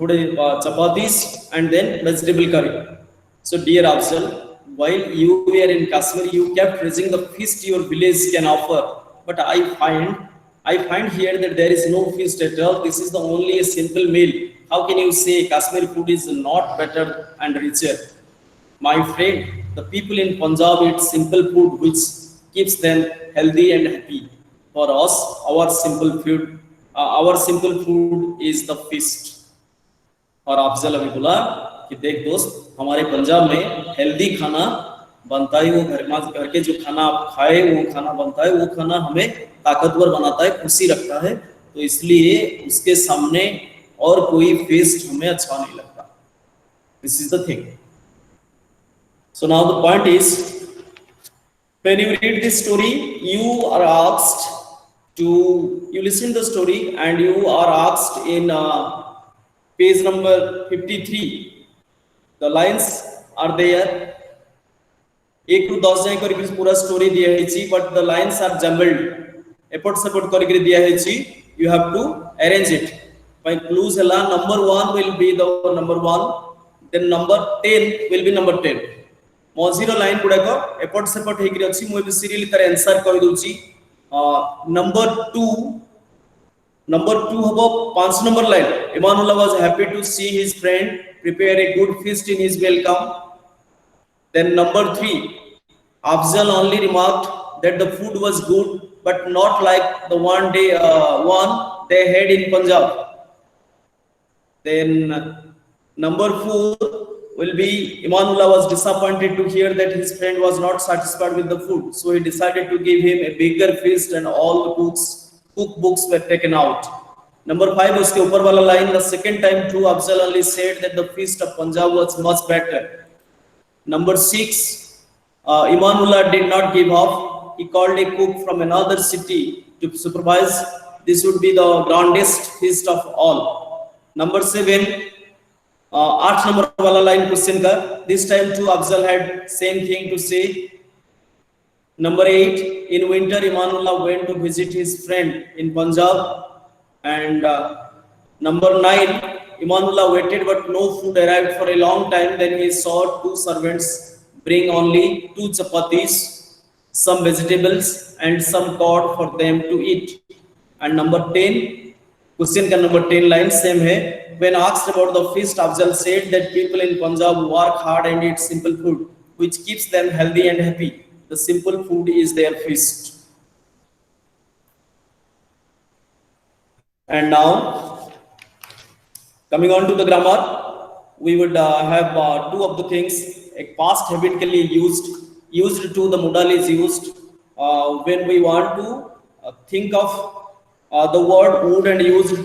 थोड़े chapatis and then vegetable curry. So dear Afzal, while you were in Kashmir, you kept praising the feast your village can offer, but I find here that there is no feast at all. This is the only a simple meal. How can you say Kashmir food is not better and richer? My friend, the people in Punjab eat simple food which keeps them healthy and happy. For us, our simple food is the feast. और अफजल अभी बोला कि देख दोस्त, हमारे पंजाब में healthy खाना बनता है, वो घर के जो खाना आप खाए वो खाना बनता है, वो खाना हमें ताकतवर बनाता है, खुशी रखता है, तो इसलिए उसके सामने और कोई फेस्ट हमें अच्छा नहीं लगता। This is the thing. So now the point is, when you read this story, you are asked to, you listen the story and you are asked in page number 53, the lines are there, 1 to 10 जाए करी पूरा story दिया है ची, but the lines are jumbled, एपट support करी दिया है ची, you have to arrange it by clues हला। number 1 will be the number 1, then number 10 will be number 10। मझीर line गुड़ाक एपट सेपट होकर अच्छी, मुझे सीरियली तार आंसर कर दूची। नंबर 2 हम 5 number line, Imanullah was happy to see his friend prepare a good feast in his welcome. Then number 3, Afzal only remarked that the food was good but not like the one they had in Punjab. Then number 4 will be, Imanullah was disappointed to hear that his friend was not satisfied with the food, so he decided to give him a bigger feast and all the cookbooks were taken out. Number 5 uske upar wala line, the second time too Afzal only said that the feast of Punjab was much better. Number 6, Imanullah did not give up. He called a cook from another city to supervise. This would be the grandest feast of all. Number 7, 8 number वाला line question का, this time to Afzal had same thing to say. Number 8, in winter Imanullah went to visit his friend in Punjab. And number 9, Imanullah waited but no food arrived for a long time, then he saw 2 servants bring only 2 chapatis, some vegetables and some curd for them to eat. And number 10, question का number 10 line same है। When asked about the feast, Afzal said that people in Punjab work hard and eat simple food, which keeps them healthy and happy. The simple food is their feast. And now, coming on to the grammar, we would have 2 of the things. A past habit के लिए used to, the modal is used when we want to think of the word would, and used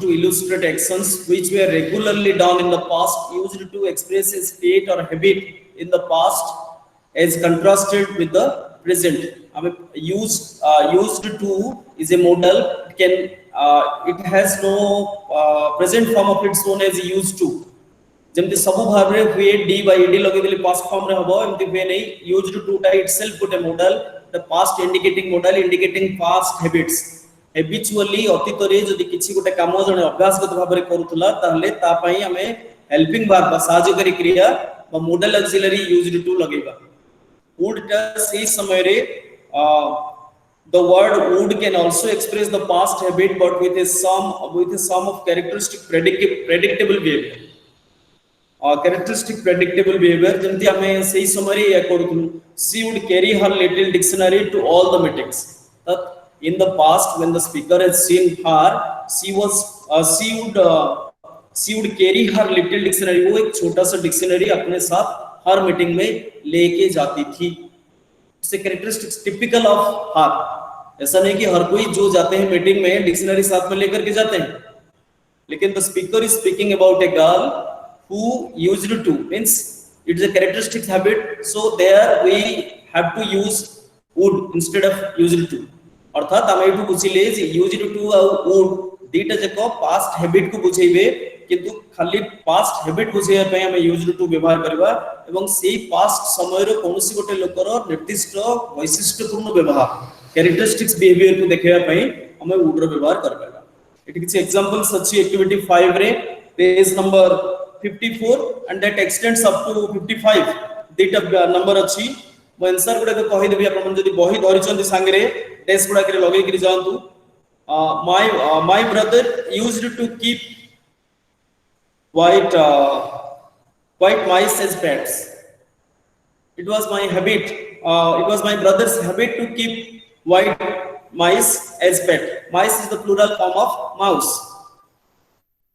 to illustrate actions which were regularly done in the past, used to express a state or habit in the past as contrasted with the present. I mean, used to is a modal. It has no present form of its own as used to. जमती सबु भाव रे हुए D bye D लगे दिले past form रे हबो, एमती हुए नहीं। used to टा itself put a modal, the past indicating modal indicating past habits. habitually अतीत रे जदि किछि गोटे काम जने अभ्यासगत भाव रे करूतला, ताहले ता पई हमें हेल्पिंग वर्ब बा सहायकारी क्रिया बा modal auxiliary used to लगेगा। would टा से समय रे the word would can also express the past habit but with a sum of characteristic predictable behavior. characteristic predictable behavior jemti ame sei samare ya kodutulu. She would carry her little dictionary to all the meetings. That in the past when the speaker has seen her, she would carry her little dictionary, वो एक छोटा सा dictionary अपने साथ हर meeting में लेके जाती थी. इससे कैरेक्टरिस्टिक्स टिपिकल ऑफ हर. ऐसा नहीं कि हर कोई जो जाते हैं मीटिंग में डिक्शनरी साथ में लेकर के जाते हैं, लेकिन the speaker is speaking about a girl who used to, means it is a characteristic habit, so there we have to use would instead of used to. अर्थात आमे एठु बुझिले जे used to आ would दीटा जको past habit को बुझेबे, किंतु खाली past habit बुझेया पय आमे used to व्यवहार करबा एवं सेही पास्ट समय रो कोनोसी गोटे लोकर निर्दिष्ट वैशिष्ट्यपूर्ण व्यवहार कैरेक्टरिस्टिक्स बिहेवियर को देखैया पय आमे would रो व्यवहार करबा. It is examples such activity 5 रे page number 54 and that extends up to 55 data number अछि. म आंसर गुडा को कहि देबी अपन जदी बही धरि चंदी संगे डेस्क गुडा के लगै करी जानतु. My brother used to keep white mice as pets. It was my habit, it was my brother's habit to keep white mice as pet. Mice is the plural form of mouse.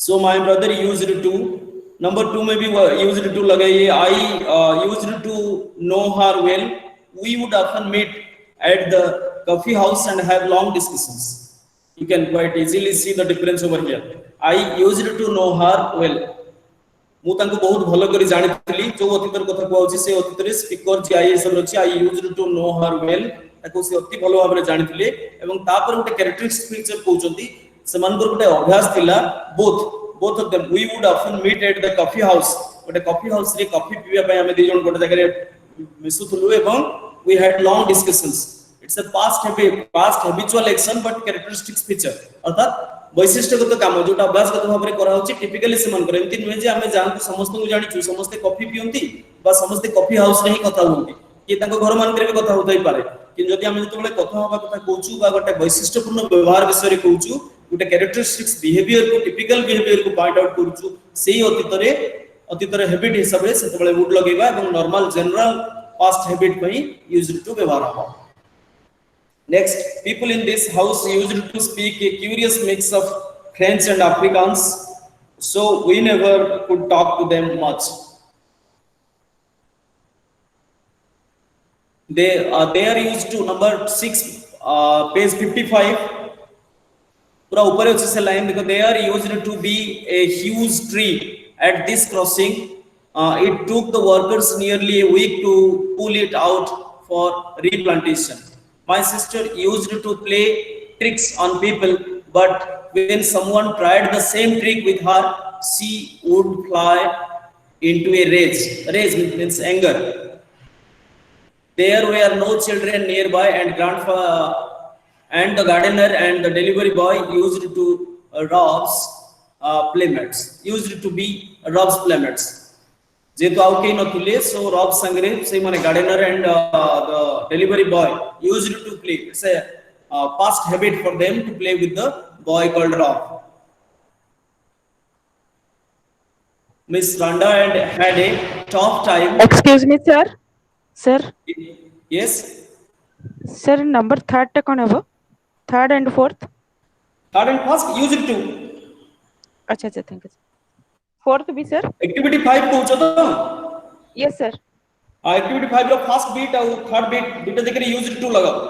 So my brother used to. Number 2 में भी used to लगाइए. I used to know her well. We would often meet at the coffee house and have long discussions. You can quite easily see the difference over here. I used to know her well. मु तांको बहुत भलो करी जानितली. जो अतीतर कथा कहउची से अतीतरे speaker जे आई सब रची. I used to know her well. ताको से अति भलो भाबरे जानितले एवं तापर गोटे कैरेक्टरिस्टिक फीचर कहउचंती समानकर गोटे अभ्यास थिला. both of them we would often meet at the coffee house. गोटे कॉफी हाउस रे कॉफी पीवा पय हमें दिजन गोटे जगह रे मिसुथुलु एवं we had long discussions. It's a past habitual action but characteristics feature. अर्थात वैशिष्ट्यगत काम जोटा अभ्यासगत भाबरे करा होची टिपिकली समान करे. एमति नुहे जे हमें जानतु समस्त को जानिचु समस्त कॉफी पियंती बा समस्त कॉफी हाउस रे ही कथा होंती कि तांको घर मान करे कथा होतै पारे. कि जदि हम जतबेले कथा होबा कथा कहउचु बा गोटे वैशिष्ट्यपूर्ण व्यवहार विषय रे कहउचु गोटे कैरेक्टरिस्टिक्स बिहेवियर को टिपिकल बिहेवियर को पॉइंट आउट करूचु सेही अतीतरे हैबिट हिसाब रे सेतबेले वुड लगेबा एवं नॉर्मल जनरल पास्ट हैबिट पई यूज्ड टू व्यवहार हो. Next, people in this house used to speak a curious mix of French and Afrikaans, so we never could talk to them much. They are used to. Number 6 page 55 पूरा ऊपर अच्छे से line देखो. they are used to be a huge tree at this crossing. It took the workers nearly a week to pull it out for replantation. My sister used to play tricks on people, but when someone tried the same trick with her, she would fly into a rage. Rage means anger. There were no children nearby, and the gardener and the delivery boy used to Rob's playmates. Used to be Rob's playmates. जेतु आउ के नथिले, so Rob संगरे से माने gardener and the delivery boy used to play. It's a past habit for them to play with the boy called Rob. Miss Randa had a tough time. Excuse me, sir. Sir. Yes. Sir, number 3rd ta kon habo? 3rd and 4th. 3rd and 1st used to. अच्छा, thank you. 4th भी sir. Activity 5 पूछो तो. Yes sir. Activity 5 रो first beat और third beat beta जगह used to लगाओ.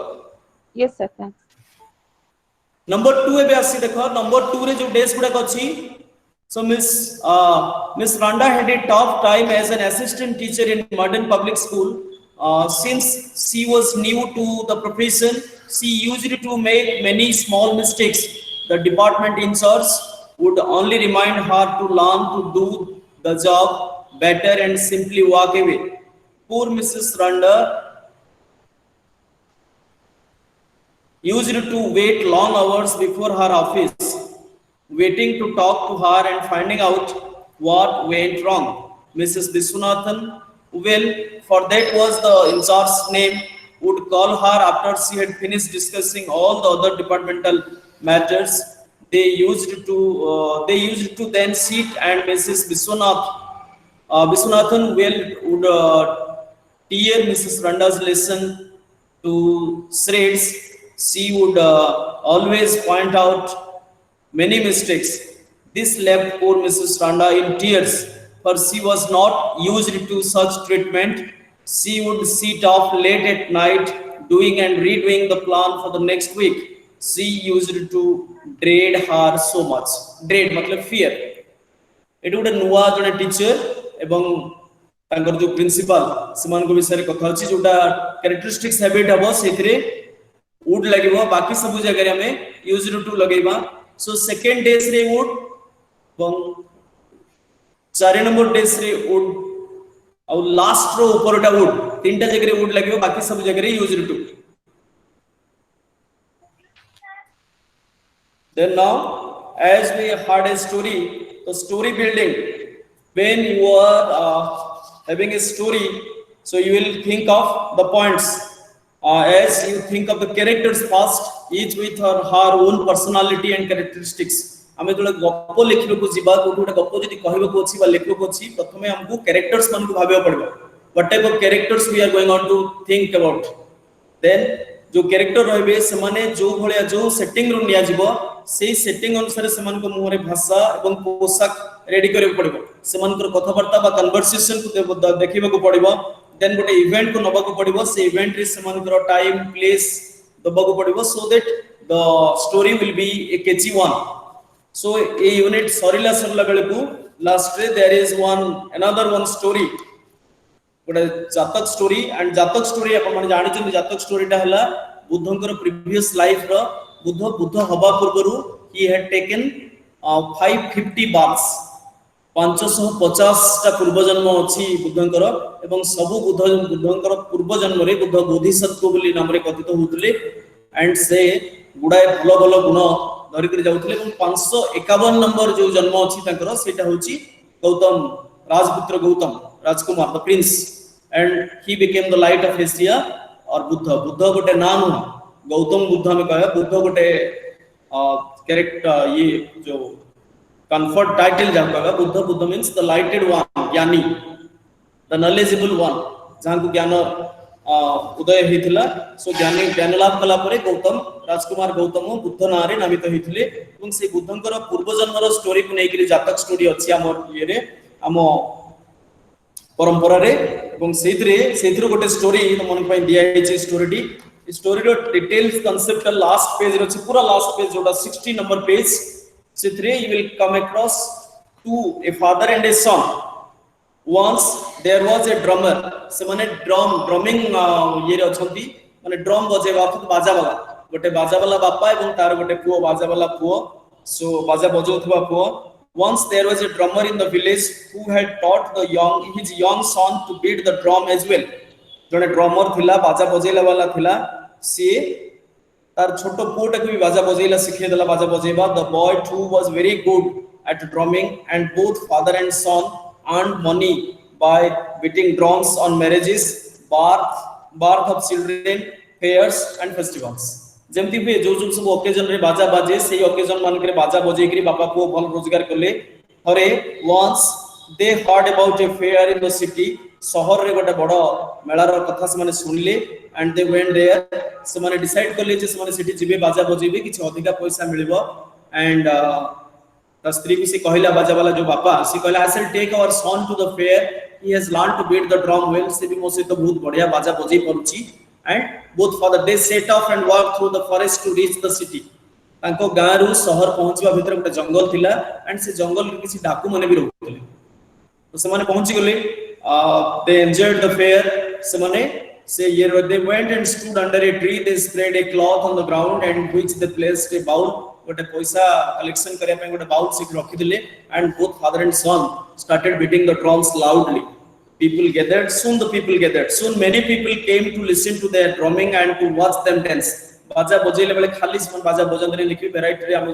Yes sir, thanks. Number 2 ए बे आसी देखो. Number 2 रे जो डेज गुडा अछि. So Miss Randa had a tough time as an assistant teacher in modern public school. Since she was new to the profession, she used to make many small mistakes. The department in charge would only remind her to learn to do the job better and simply walk away. Poor Mrs. Randa used to wait long hours before her office, waiting to talk to her and finding out what went wrong. Mrs. Viswanathan, well, for that was the in charge's name, would call her after she had finished discussing all the other departmental matters. They used to then sit and Mrs. Viswanath Viswanathan would tear Mrs. Randa's lesson to shreds. She would always point out many mistakes. This left poor Mrs. Randa in tears, for she was not used to such treatment. She would sit up late at night doing and redoing the plan for the next week. She used to dread her so much. Dread मतलब fear. Eighty गोटे नुआ जने teacher एवं तांकर जो principal समान को विषय कथा अछि जोटा कैरेक्टरिस्टिक्स हैबिट हबो सेथरे वुड लगेबो बाकी सब जगह रे हमें यूज्ड टू लगेबा सो सेकंड डेज रे वुड एवं 4 नंबर डेज रे वुड और लास्ट रो ऊपरटा वुड तीनटा जगह रे वुड लगेबो बाकी सब जगह रे used to then now as we heard a story the story building when you are having a story so you will think of the points as you think of the characters first each with her own personality and characteristics हमें जो गप लिखिबो को जीवा को गोटे गप जदी कहबो को अछि बा लिखबो को अछि प्रथमे हमको कैरेक्टर्स मन को भाबे पड़बो what type of characters we are going on to think about then जो कैरेक्टर रहबे से माने जो भलिया जो सेटिंग रो निया जीवो सेही सेटिंग अनुसार समान को मुहरे भाषा एवं पोशाक रेडी करे पड़बो समान कर कथावार्ता बा कन्वर्सेशन को देखिबो को पड़बो देन गोटे इवेंट को नबा को पड़बो से इवेंट रे समान कर टाइम प्लेस दबा को पड़बो so that the story will be a catchy one so a unit सरिला सरला बेले को लास्ट रे there is another one story गोटे Jataka story and Jataka story अपन माने जानि छन जातक स्टोरीटा हला बुद्धंकर प्रीवियस लाइफ रो बुद्ध हवा पूर्वरु he had taken 550 baths 550 टा पूर्व जन्म अछि बुद्धंकर एवं सब बुद्धंकर पूर्व जन्म रे बुद्ध बोधिसत्व बोली नाम रे कथित होतले एंड से गुडाय भलो भलो गुण धरि कर जाउतले एवं 551 नंबर जो जन्म अछि तांकर सेटा होछि गौतम राजपुत्र गौतम राजकुमार the prince and he became the light of Asia और बुद्ध गोटे नाम गौतम बुद्ध में कहा बुद्ध गोटे कैरेक्टर ये जो कंफर्ट टाइटल जहाँ कहा Buddha means the lighted one ज्ञानी द नॉलेजेबल वन जहाँ को ज्ञान उदय होता सो ज्ञान लाभ कला गौतम राजकुमार गौतम बुद्ध ना रे नामित होते से बुद्धंकर पूर्वजन्मर स्टोरी को लेकर जातक स्टोरी अच्छी आम ये आम परंपरा रे गोटे स्टोरी मन दिखाई स्टोरी स्टोरी रो डिटेल्स कांसेप्ट लास्ट पेज रो पूरा लास्ट पेज जोटा 60 नंबर पेज सेथरे you will come across to a father and a son once there was a drummer से माने ड्रमिंग ये रे अछंती माने ड्रम बजेबा बाजा वाला गोटे बाजा वाला बापा एवं तार गोटे पुओ बाजा वाला पुओ सो बाजा बजौथबा पुओ once there was a drummer in the village who had taught his young son to beat the drum as well जने ड्रमर थिला बाजा बजेला वाला थिला से तार छोटो पुओटा को भी बाजा बजेला सिखे देला बाजा बजेबा the boy too was very good at drumming and both father and son earned money by beating drums on marriages birth of children fairs and festivals जेमति भी जो सब ओकेजन रे बाजा बाजे से ओकेजन मान करे बाजा बजे करी बापा को भल रोजगार करले हरे once they heard about a fair in the city शहर रे गोटे बड़ मेला रो कथा से माने सुनले एंड दे वेंट देयर से माने डिसाइड करले जे से माने सिटी जिबे बाजा बजेबे किछ अधिका पैसा मिलबो एंड द स्त्री को से कहला बाजा वाला जो बापा से कहला I will take our son to the fair he has learn to beat the drum well से भी मोसे तो बहुत बढ़िया बाजा बजे परुची and both father they set off and walk through the forest to reach the city तांको गारू शहर पहुंचबा भीतर गोटे जंगल थिला एंड से जंगल रे किछि डाकू माने भी रहउतले तो से माने पहुंची गले they enjoyed the fair se mane say here they went and stood under a tree they spread a cloth on the ground and which they placed a bowl gote paisa collection kare pa gote bowl se rakhi dile and both father and son started beating the drums loudly people gathered soon many people came to listen to their drumming and to watch them dance baja bojele bele khali man baja bojandre likhi variety re ame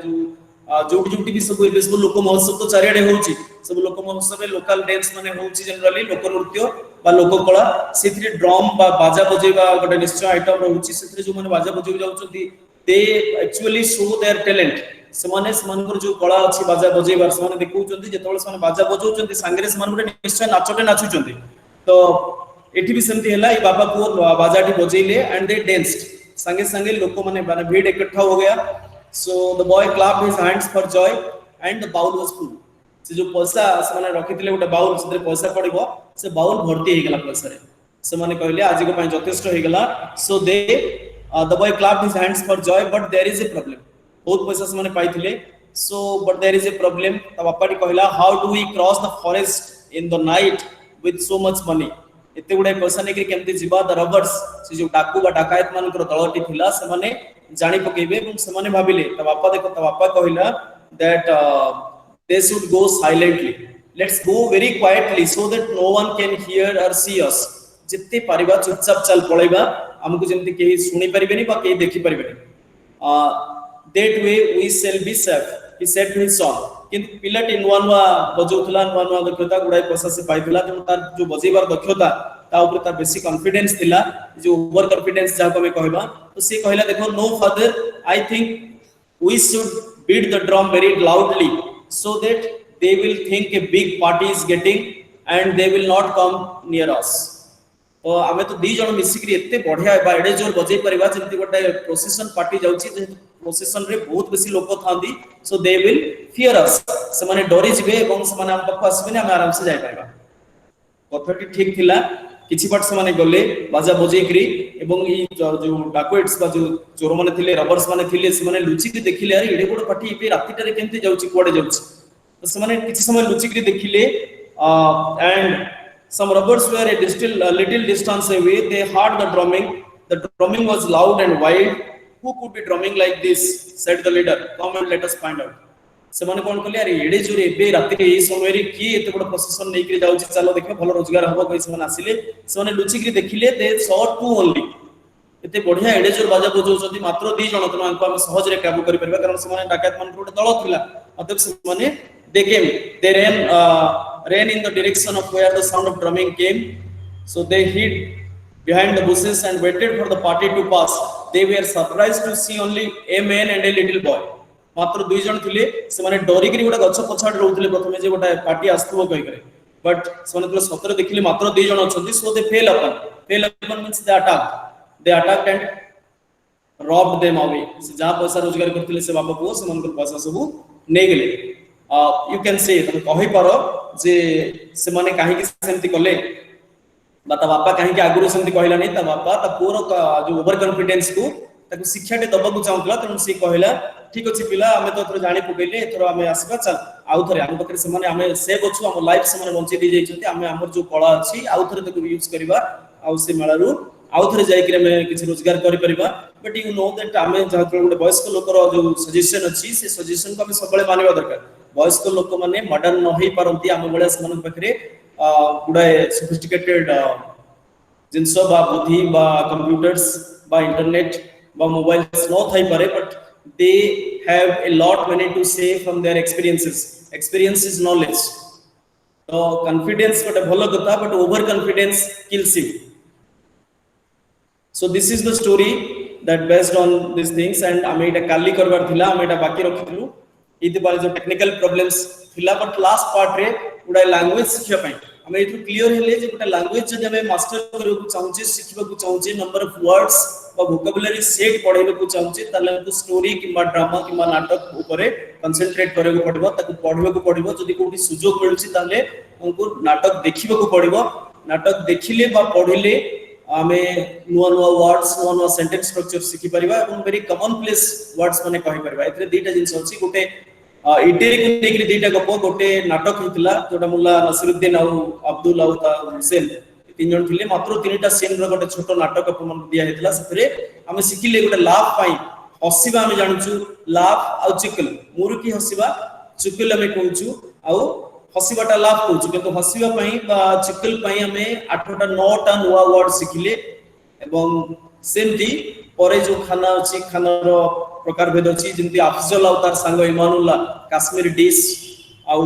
जोटी भी सब सब लोक महोत्सव तो चारियाडे होउची सब लोक महोत्सव लोकल डांस माने होउची जनरली लोक नृत्य बा लोक कला सेथि ड्रम बा बाजा बजेबा गोटे निश्चय आइटम रहउची सेथि जो माने बाजा बजेबा जाउचंती they actually show their talent ସେମାନେ ସେମାନଙ୍କର जो कला अछि बाजा बजेबार ସେମାନେ देखौचंती जेतबेले ସେମାନେ बाजा बजौचंती सांगरे ସେମାନେ गुटे निश्चय नाचटे नाचुचंती तो एठी भी सेमती हैला ए बाबा को बाजाटी बजेइले एंड दे डांस्ड संगे संगे लोक माने भीड़ इकट्ठा हो गया so the boy clapped his hands for joy and the bowl was full से जो पैसा से माने रखिथिले गुटे बाउल से पैसा पड़िबो से बाउल भर्ती हे गेला पैसा रे से माने कहले आज को पय जथेष्ट हे गेला so they the boy clapped his hands for joy but there is a problem बहुत पैसा से माने पाइथिले so but there is a problem त बापाटी कहला how do we cross the forest in the night with so much money एते गुडे पैसा नेकरी केमती जिबा द रबर्स से जो डाकू बा डाकायत मानकर दलटी थिला से माने जानि पकेबे एवं से माने भाबिले त बापा देखो त बापा कहला that they should go silently let's go very quietly so that no one can hear or see us जिते परिबा चुपचाप चल पळैबा हमकु जेमति केही सुनि परिबेनी बा केही देखि परिबेनी that way we shall be safe he said to his son किंतु पिलाटी नुवा नुवा बजौथला नुवा नुवा दक्षता गुडाय पैसा से पाइथला त तार जो बजेबार दक्षता ता ऊपर तार बेसी कॉन्फिडेंस थिला जो ओवर कॉन्फिडेंस जाको में कहबा तो से कहला देखो no father I think we should beat the drum very loudly so that they will think a big party is getting and they will not come near us तो आमे तो दी जण मिसिकरी एते बढ़िया बा एडे जोर बजै परिबा जेंति गोटे प्रोसेशन पार्टी जाउची जे प्रोसेशन रे बहुत बेसी लोक थांदी सो दे विल फियर अस से माने डरी जिवे एवं से माने हम पाखु आसबे हम आराम से जाय परिबा कथाटी ठीक थिला किछि बाट से माने गले बाजा बजै करी एवं ई जो डाकुएट्स बा जो चोर माने थिले रबर्स माने थिले से माने लुचि के देखिले अरे एडे गोड पार्टी एबे रातिटारे केमते जाउची कोडे जाउची तो से माने किछि समय लुचि के देखिले and some robbers were a little distance away they heard the drumming was loud and wild who could be drumming like this said the leader come and let us find out से माने कोन कहले अरे एडे जोरे एबे राति के ए समय रे की एते बड़ प्रोसेशन नै के जाउची चलो देखो भलो रोजगार हबो कहि से माने आसिले से माने लुचि के देखिले दे saw two only एते बढ़िया एडे जोर बाजा बजौचंती मात्र 2 जण तो हम सहज रे काबू करि परबा कारण से माने डाकायत मान गोटे दल थिला अतक से माने they came they ran in the direction of where the sound of drumming came so they hid behind the bushes and waited for the party to pass they were surprised to see only a man and a little boy मात्र 2 जण थिले से माने डरी करी गोटा गछ पछाड रहउथिले प्रथमे जे गोटा पार्टी आस्तुव कहि करे बट से माने सतर देखिले मात्र 2 जण अछंती so they fell upon means they attack and robbed them away से जा पैसा रोजगार करथिले से बाबा को से मानकर पैसा सब नै गेले you can say तुम कहि पारो जे से माने काहे कि सेमति कले बाता बापा काहे कि आगुरो सेमति कहला नै ता बापा ता पूरा जो ओवर कॉन्फिडेंस को ताको शिक्षा दे दबा चाहूतला त से कहला ठीक अछि पिला हमें तो थोड़ा जानि पकेले थोड़ा हमें आसीबा चल आउ थरे हम पकरे से माने हमें सेव अछु हम लाइफ से माने बंचे दी जाइछथि हमें हमर जो कला अछि आउ थरे तको यूज करबा आउ से मेलारू आउ थरे जाय कि हमें किछ रोजगार करि परिबा बट यू नो दैट हमें जहा गोटे वयस्क लोकर जो सजेशन अछि से सजेशन को हमें सबले मानिबा दरकार वयस्क लोक माने मॉडर्न न होई पारंती हम बळे समान पकरे गुडाय सोफिस्टिकेटेड जिंसो बा बुद्धि बा कंप्यूटर्स बा इंटरनेट बा मोबाइल्स न थाई पारे but they have a lot many to say from their experience is knowledge तो कॉन्फिडेंस गोटे भलो कथा but over confidence kills you so this is the story that based on these things and हमें एटा काली करबार थिला हमें एटा बाकी रखितलु इति बारे जो टेक्निकल प्रॉब्लम्स थिला बट लास्ट पार्ट रे उडा लैंग्वेज सिखिया पई हमें इतु क्लियर हेले जे गोटे लैंग्वेज जदि हमें मास्टर करबो चाहूचे सिखबो चाहूचे नंबर ऑफ वर्ड्स बा वोकैबुलरी सेट पढेबो चाहूचे तले हमको स्टोरी किबा ड्रामा किबा नाटक ऊपर कंसंट्रेट करबो पड़बो ताको पढबो पड़बो जदि कोठी सुजोग मिलुची ताले हमको नाटक देखिबो पड़बो नाटक देखिले बा पढिले हमें नुवा नुवा वर्ड्स नुवा नुवा सेंटेंस स्ट्रक्चर सिखि परिबा एवं वेरी कॉमनप्लेस वर्ड्स माने कहि परिबा एतरे दीटा जिंस अछि गोटे इटेरी को नेकरी दीटा गप गोटे नाटक हितला जोटा मुल्ला नसीरुद्दीन और अब्दुल और हुसैन तीन जन थिले मात्र तीनटा सीन रो गोटे छोटो नाटक अपन दिया हितला सफरे हमें सिखिले गोटे लाफ पाई हसिबा हमें जानछु लाफ आ चिकल मुरुकी हसिबा चिकल हमें कहूछु आ हसिबाटा लाभ कहूछु किंतु हसिबा पई बा चिकल पई हमें 8टा 9टा नुवा वर्ड सिखिले एवं सेमती परे जो खाना अछि खाना रो प्रकार भेद अछि जेंति अफजल और तार संग इमानुल्लाह काश्मीरी डिश आ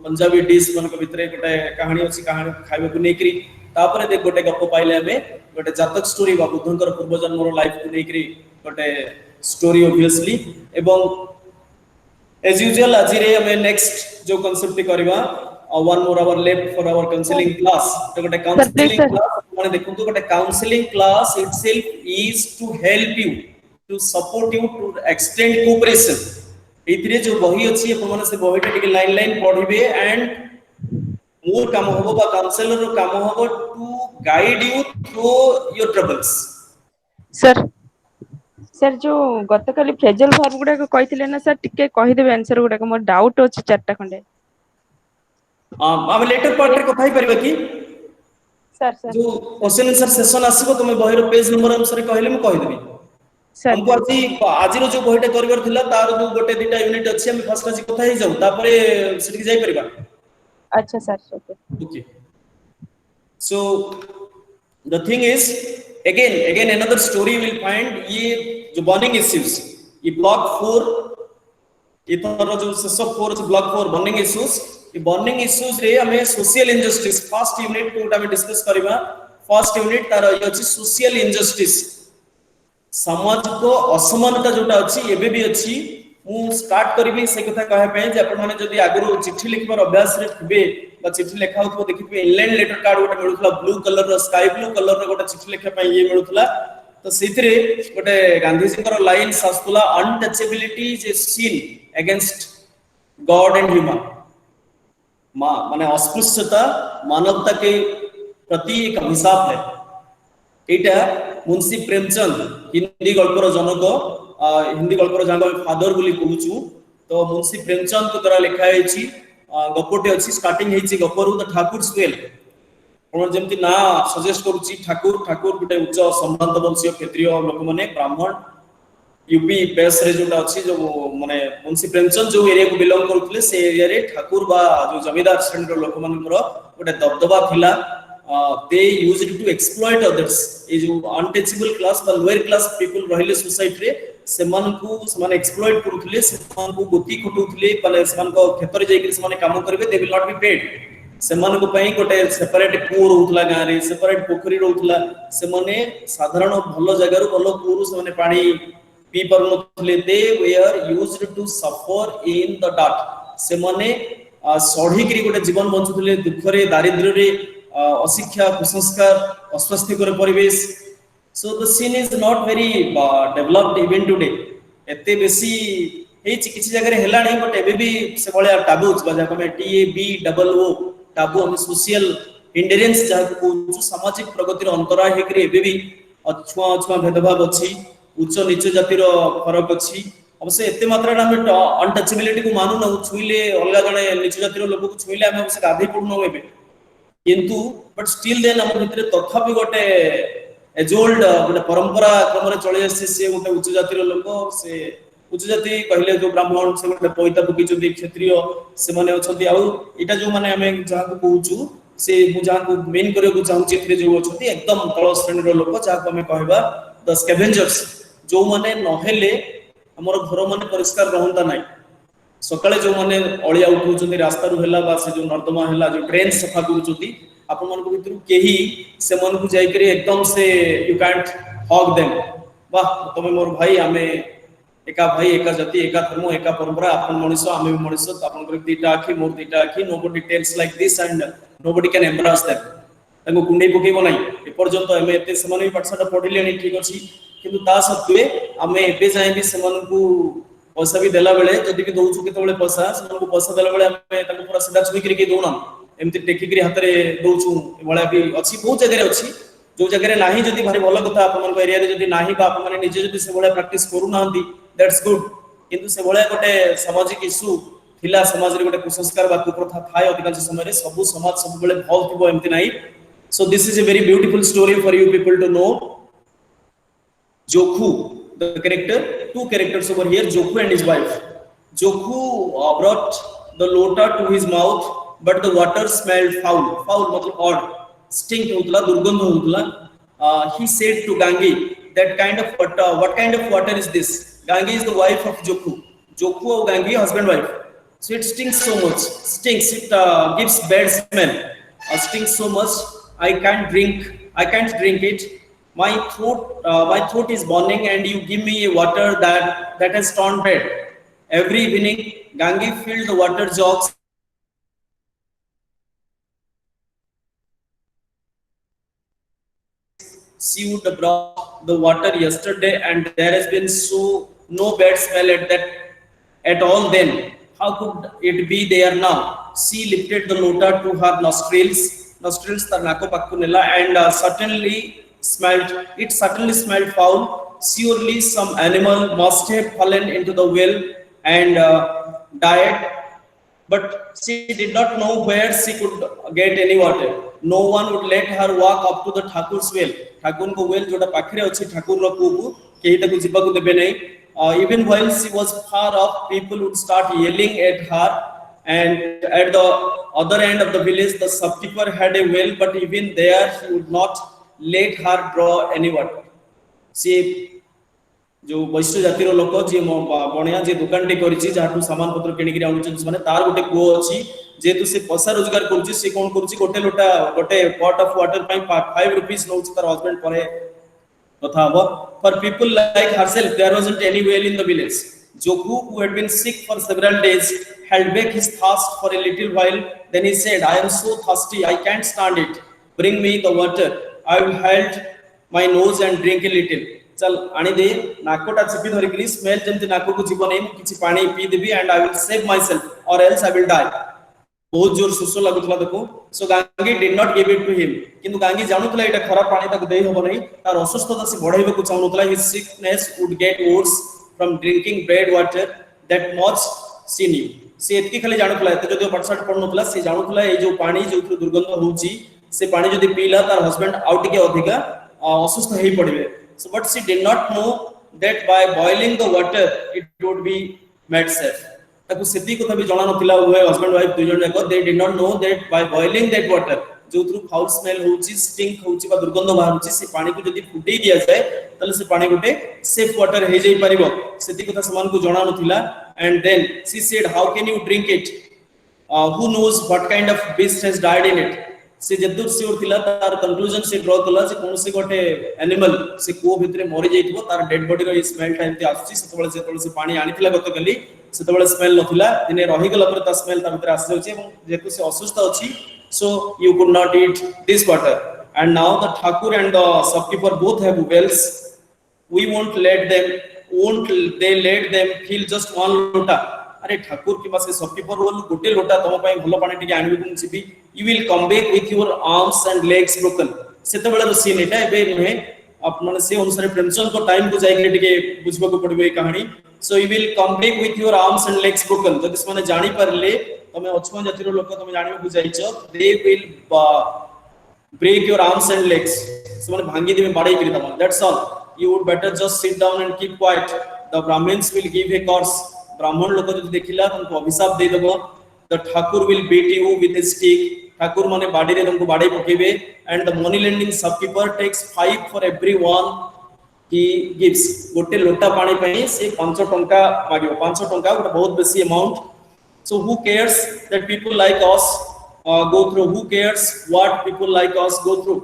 पंजाबी डिश मन के भितरे गोटे कहानी अछि कहानी खाइबा को नेकरी तापरे देख गोटे गप पाइले हमें गोटे जातक स्टोरी बा बुद्धंकर पूर्व जन्म रो लाइफ को नेकरी गोटे स्टोरी ऑब्वियसली एवं As usual, आज रे हमें next जो concept करवा, one more hour left for our counseling class. तो गोटे please, counseling sir. class माने देखो तो गोटे counseling class itself is to help you, to support you, to extend cooperation. इतने जो बही अच्छी है प्रमाण से बही टे लाइन लाइन पढ़िबे and more काम होबो बा counselor रो काम होबो to guide you through your troubles. Sir जो गतकाली फ्रेजल वर्ब गुडा कहिथिले ना सर टिके कहि देबे आंसर गुडा मोर डाउट अछि चारटा खंडे हम लेटर पार्ट रे कथाई परबे की सर जो क्वेश्चन आंसर सेशन आसीबो तुमे बही रो पेज नंबर अनुसार कहले म कहि देबी सर हमको आज जो बहीटा करबार थिला तार जो गोटे दिटा यूनिट अछि हम फर्स्ट आज कथा ही जाऊ तापरे सिटी जाई परबा अच्छा sir okay so the thing is again another story will find ये जो बॉन्डिंग इश्यूज ये ब्लॉक 4 इतर जो सब 4 ब्लॉक 4 बॉन्डिंग इश्यूज ये बॉन्डिंग इश्यूज रे हमें सोशल इनजस्टिस फर्स्ट यूनिट को हम डिस्कस करबा फर्स्ट यूनिट तार ये अछि सोशल इनजस्टिस सामाजिक असमानता जोटा अछि एबे भी अछि मु स्टार्ट करबी से कथा कहै पे जे अपन माने जदी आगरो चिट्ठी लिखबार अभ्यास रे थिबे बा चिट्ठी लेखा होतो देखिबे इनलैंड लेटर कार्ड गोटे मिलुतला ब्लू कलर रो स्काई ब्लू कलर रो गोटे चिट्ठी लेखा पे ये मिलुतला तो सेथिरे गोटे गांधी जी कर लाइन आस्तुला untouchability is a sin against God and human माने अस्पृश्यता मानवता के प्रति एक अभिशाप है एटा मुंशी प्रेमचंद हिंदी गल्पर जनक हिंदी गल्पर जांग फादर बोली कहूछु तो मुंशी प्रेमचंद को द्वारा लिखा है गपटे अछि स्टार्टिंग हेछि गपरु द ठाकुर स्वेल कोन जेमति ना सजेस्ट करूछि ठाकुर ठाकुर गुटे उच्च संबंध वंशीय क्षेत्रीय लोक माने ब्राह्मण यूपी बेस रे जोटा अछि जो माने मुंशी प्रेमचंद जो एरिया को बिलोंग करथले से एरिया रे ठाकुर बा जो जमींदार श्रेणी रो लोक मानकर गुटे दबदबा थिला they used to exploit others ए जो untouchable class बा lower class people रहिले सोसाइटी रे सेमान को समान एक्सप्लॉइट करथले सेमान को गोती खटुथले पले सेमान को खेतर जाई के समान काम करबे they will not be paid सेमान को पई गोटे सेपरेट कूर होतला गां रे सेपरेट पोखरी रहउतला से माने साधारण भलो जगह रो भलो कूर से माने पानी पी पर नथले they were used to suffer in the dark से माने सढ़ी करी गोटे जीवन बंचुथले दुख रे दारिद्र्य रे अशिक्षा कुसंस्कार अस्वास्थ्यकर परिवेश so the scene is not very developed even today एते बेसी हे किछि जगह रे हेला नै बट एबे भी से बळे टाबूज बजा कमे T A B double O taboo हम सोशल हिंडरेंस जहा को सामाजिक प्रगति रो अंतराय हे करे एबे भी अछुआ अछुआ भेदभाव अछि उच्च नीच जाति रो फरक अछि अवश्य एते मात्रा हम अनटचेबिलिटी को मानु न छुइले अलगा जने नीच जाति रो लोक को छुइले हम से गाधी पूर्ण होबे किंतु बट स्टिल देन हम भितर तथापि गोटे एजोल्ड गोटे परंपरा क्रम रे चले आसी से गोटे उच्च जाति रो लोक से उच्च जाति कहले जो ब्राह्मण से गोटे पैता पकी जो क्षत्रिय से माने अछथि आ एटा जो माने हम जहा को कहूछु से मु जहा को मेन करे को चाहू चित्र जो अछथि एकदम तळ श्रेणी रो लोक जहा को हम कहबा द स्कैवेंजर्स जो माने नहेले हमर घर माने परिष्कार रहंता नै सकाळे जो माने अळिया उठुचंदी रास्ता रु हेला बा से जो नर्दमा हेला जो ड्रेन सफा करूचंदी आपन मन को भितर केही से मन को जाई करे एकदम से यू कांट हॉग देम वाह तमे मोर भाई आमे एका भाई एका जाति एका धर्म एका परंपरा आपन मनुष्य आमे भी मनुष्य आपन को दीटा आखी मोर दीटा आखी nobody tells like this and nobody can embrace that ताको कुंडे पकेबो नै ए पर्यंत एमे एते समान भी पाठशाला पढिलेनी ठीक अछि किंतु ता सत्वे आमे एबे जाय भी समान को पैसा भी देला बेले जदी भी दोछु केतबेले पैसा समान को पैसा देला बेले आमे ताको पूरा सीधा छुई करी के दोना एमति टेकी करी हाथ रे दोछु बळा भी अछि बहुत जगह रे अछि जो जगह रे नाही जदी भारी भलो कथा आपन मन एरिया रे जदी नाही बा आपन माने निजे जदी से बळा प्रैक्टिस करू नांदी दैट्स गुड किंतु से बळा गोटे सामाजिक इशू थिला समाज रे गोटे कुसंस्कार बा कुप्रथा थाय अधिकांश समय रे सब समाज सब बळे भल थिबो एमति नाही so this is a very beautiful story for you people to know जोखू the character two characters over here Jokhu and his wife Jokhu brought the lota to his mouth but the water smelled foul matlab odd stink hotla durgandh hotla he said to Gange that kind of water what kind of water is this Gange is the wife of Jokhu and Gange husband wife so it stinks so much it gives bad smell stinks so much I can't drink it my throat is burning and you give me a water that has turned bad Every evening, Gangi filled the water jugs. She would have brought the water yesterday, and there has been no bad smell at all. Then, how could it be there now? She lifted the lota to her nostrils tar nako pakku nela, and smelled. It certainly smelled foul. Surely, some animal must have fallen into the well and died. But she did not know where she could get any water. No one would let her walk up to the Thakur's well. Thakur ko well जोटा पाखरे अछि ठाकुर रो कुबु केही ताकु जिबाकु देबे नै. Even while she was far off, people would start yelling at her. And at the other end of the village, the shopkeeper had a well, but even there he would not let her draw any water. She जो वैश्य जातिर लोक जे बणिया जे दुकान टे करिछि जाटू सामान पत्र किनि कि आउछन माने तार गोटे को अछि जेतु से पैसा रोजगार करूछि से कोन करूछि गोटे लोटा गोटे पॉट ऑफ वाटर पाई 5 रुपीस नउछि तार हस्बैंड परे कथा हो. For people like herself, there wasn't any well in the village. Jokhu, who had been sick for several days, held back his thirst for a little while. Then he said, I am so thirsty, I can't stand it. Bring me the water. I will hold my nose and drink a little. चल आनी दे नाकोटा Chipi धरिकली smell जेमति नाको को जीवन M किछि पानी पी देबी, and I will save myself or else I will die. बहुत जोर सुसो लागुतला देखो. So Gangi did not give it to him. किंतु गांगी जानुतला एटा खराब पानी ताको देई होबो नै. तार असुस्थता से बढ़ाइबे को चाहुतला. His sickness would get worse from drinking bread water. That much she knew. से एतकी खाली जानुतला एते जदियो पाठशाठ पढनुतला से जानुतला ए जो पानी जो दुर्गंध होउची से पानी जदि पीला तार हस्बैंड आउट के अधिका असुस्थ हेई पड़िबे. So but she did not know that by boiling the water it would be made safe. ताकु सेती को तभी जाना नथिला हुए हस्बैंड वाइफ दुई जन जाको. They did not know that by boiling that water जो थ्रू फाउल स्मेल होउची स्टिंक होउची बा दुर्गंध बाहरुची से पानी को जदि फुटै दिया जाए तले से पानी गोटे सेफ वाटर हे जाई परिबो. सेती को समान को जाना नथिला. And then she said, how can you drink it? Who knows what kind of beast has died in it? से जदुर सियोर थिला तार कंक्लूजन से ड्रॉ कला जे कोनसे गोटे एनिमल से को भितरे मरि जाइतबो तार डेड बॉडी रो स्मेल टाइम ते आछि. सेतबळे पानी आनिथिला गतकली सेतबळे स्मेल नथिला. दिने रहि गला पर ता स्मेल ता भितरे आसी जाउछि एवं जेतु से असुस्थ अछि. So you could not eat this water. And now the Thakur and the shopkeeper both have wells. We won't they let them fill just one lota. अरे ठाकुर कि से शॉपकीपर बोल गोटे लोटा तम पई भलो पानी टिके आनिबे को छिबी. You will come back with your arms and legs broken. सेतबेले रो सीन एटा एबे नहे अपन से अनुसार प्रेमचंद को टाइम को जाय के टिके बुझबो को पड़बे कहानी. So you will come back with your arms and legs broken. जदि माने जानि परले तमे अछुआ जातिर लोक तमे जानिबे को जाइछो they will break your arms and legs. से माने भांगी देबे बाडै करी तम. That's all. You would better just sit down and keep quiet. The Brahmins will give a curse. ब्राह्मण लोक जदि देखिला तमको अभिशाप दे देबो. The Thakur will beat you with a stick. Thakur माने बाडी रे तुमको बाडी पकेबे. And the money lending shopkeeper takes 5 for everyone he gives. गोटे लोटा पानी पई से 5 टंका मागियो. 5 टंका गोटे बहुत बेसी amount. So who cares that people like us go through? Who cares what people like us go through?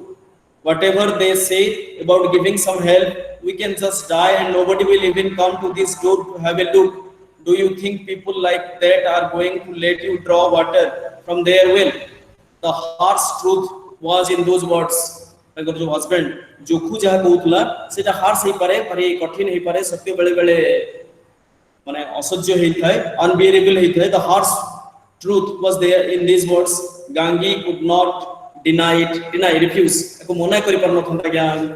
Whatever they say about giving some help, we can just die and nobody will even come to this door to have a look. Do you think people like that are going to let you draw water from their well? The harsh truth was in those words. अगर जो husband जोखु जहा कहउतला सेटा harsh हे पारे पर ये कठिन हे पारे. सत्य बेले बेले माने असह्य हे थाए, अनबियरेबल हे थाए. The harsh truth was there in these words. Gangi could not refuse. एको मना करि परन थंता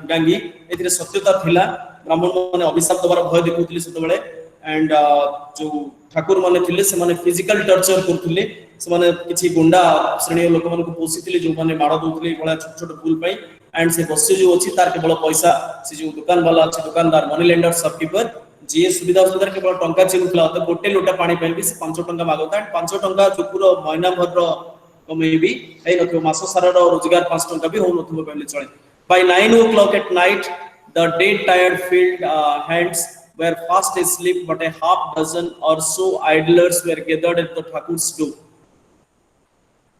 गांगी एथिरे सत्यता थिला. ब्राह्मण माने अभिशाप दबार भय देखुतली सेतबेले. एंड जो ठाकुर माने थिले से माने फिजिकल टॉर्चर करथुले. से माने किछि गुंडा श्रेणी लोक माने को पोसितले जो माने मार दोतले बळा छोट छोट फूल पई. एंड से बसे जो अछि तार केवल पैसा से जो दुकान वाला अछि दुकानदार मनी लेंडर शॉपकीपर जे सुविधा सुविधा केवल टंका चिनुतला. तो गोटे लोटा पानी पई भी से 5 टंका मागता. एंड 5 टंका जो पूरा महीना भर कमे भी ए नथो. मासो सारा रोजगार 5 टंका भी हो नथो पहिले चले. By 9 o'clock at night, the dead tired field hands were fast asleep, but a half dozen or so idlers were gathered at the Thakur's door.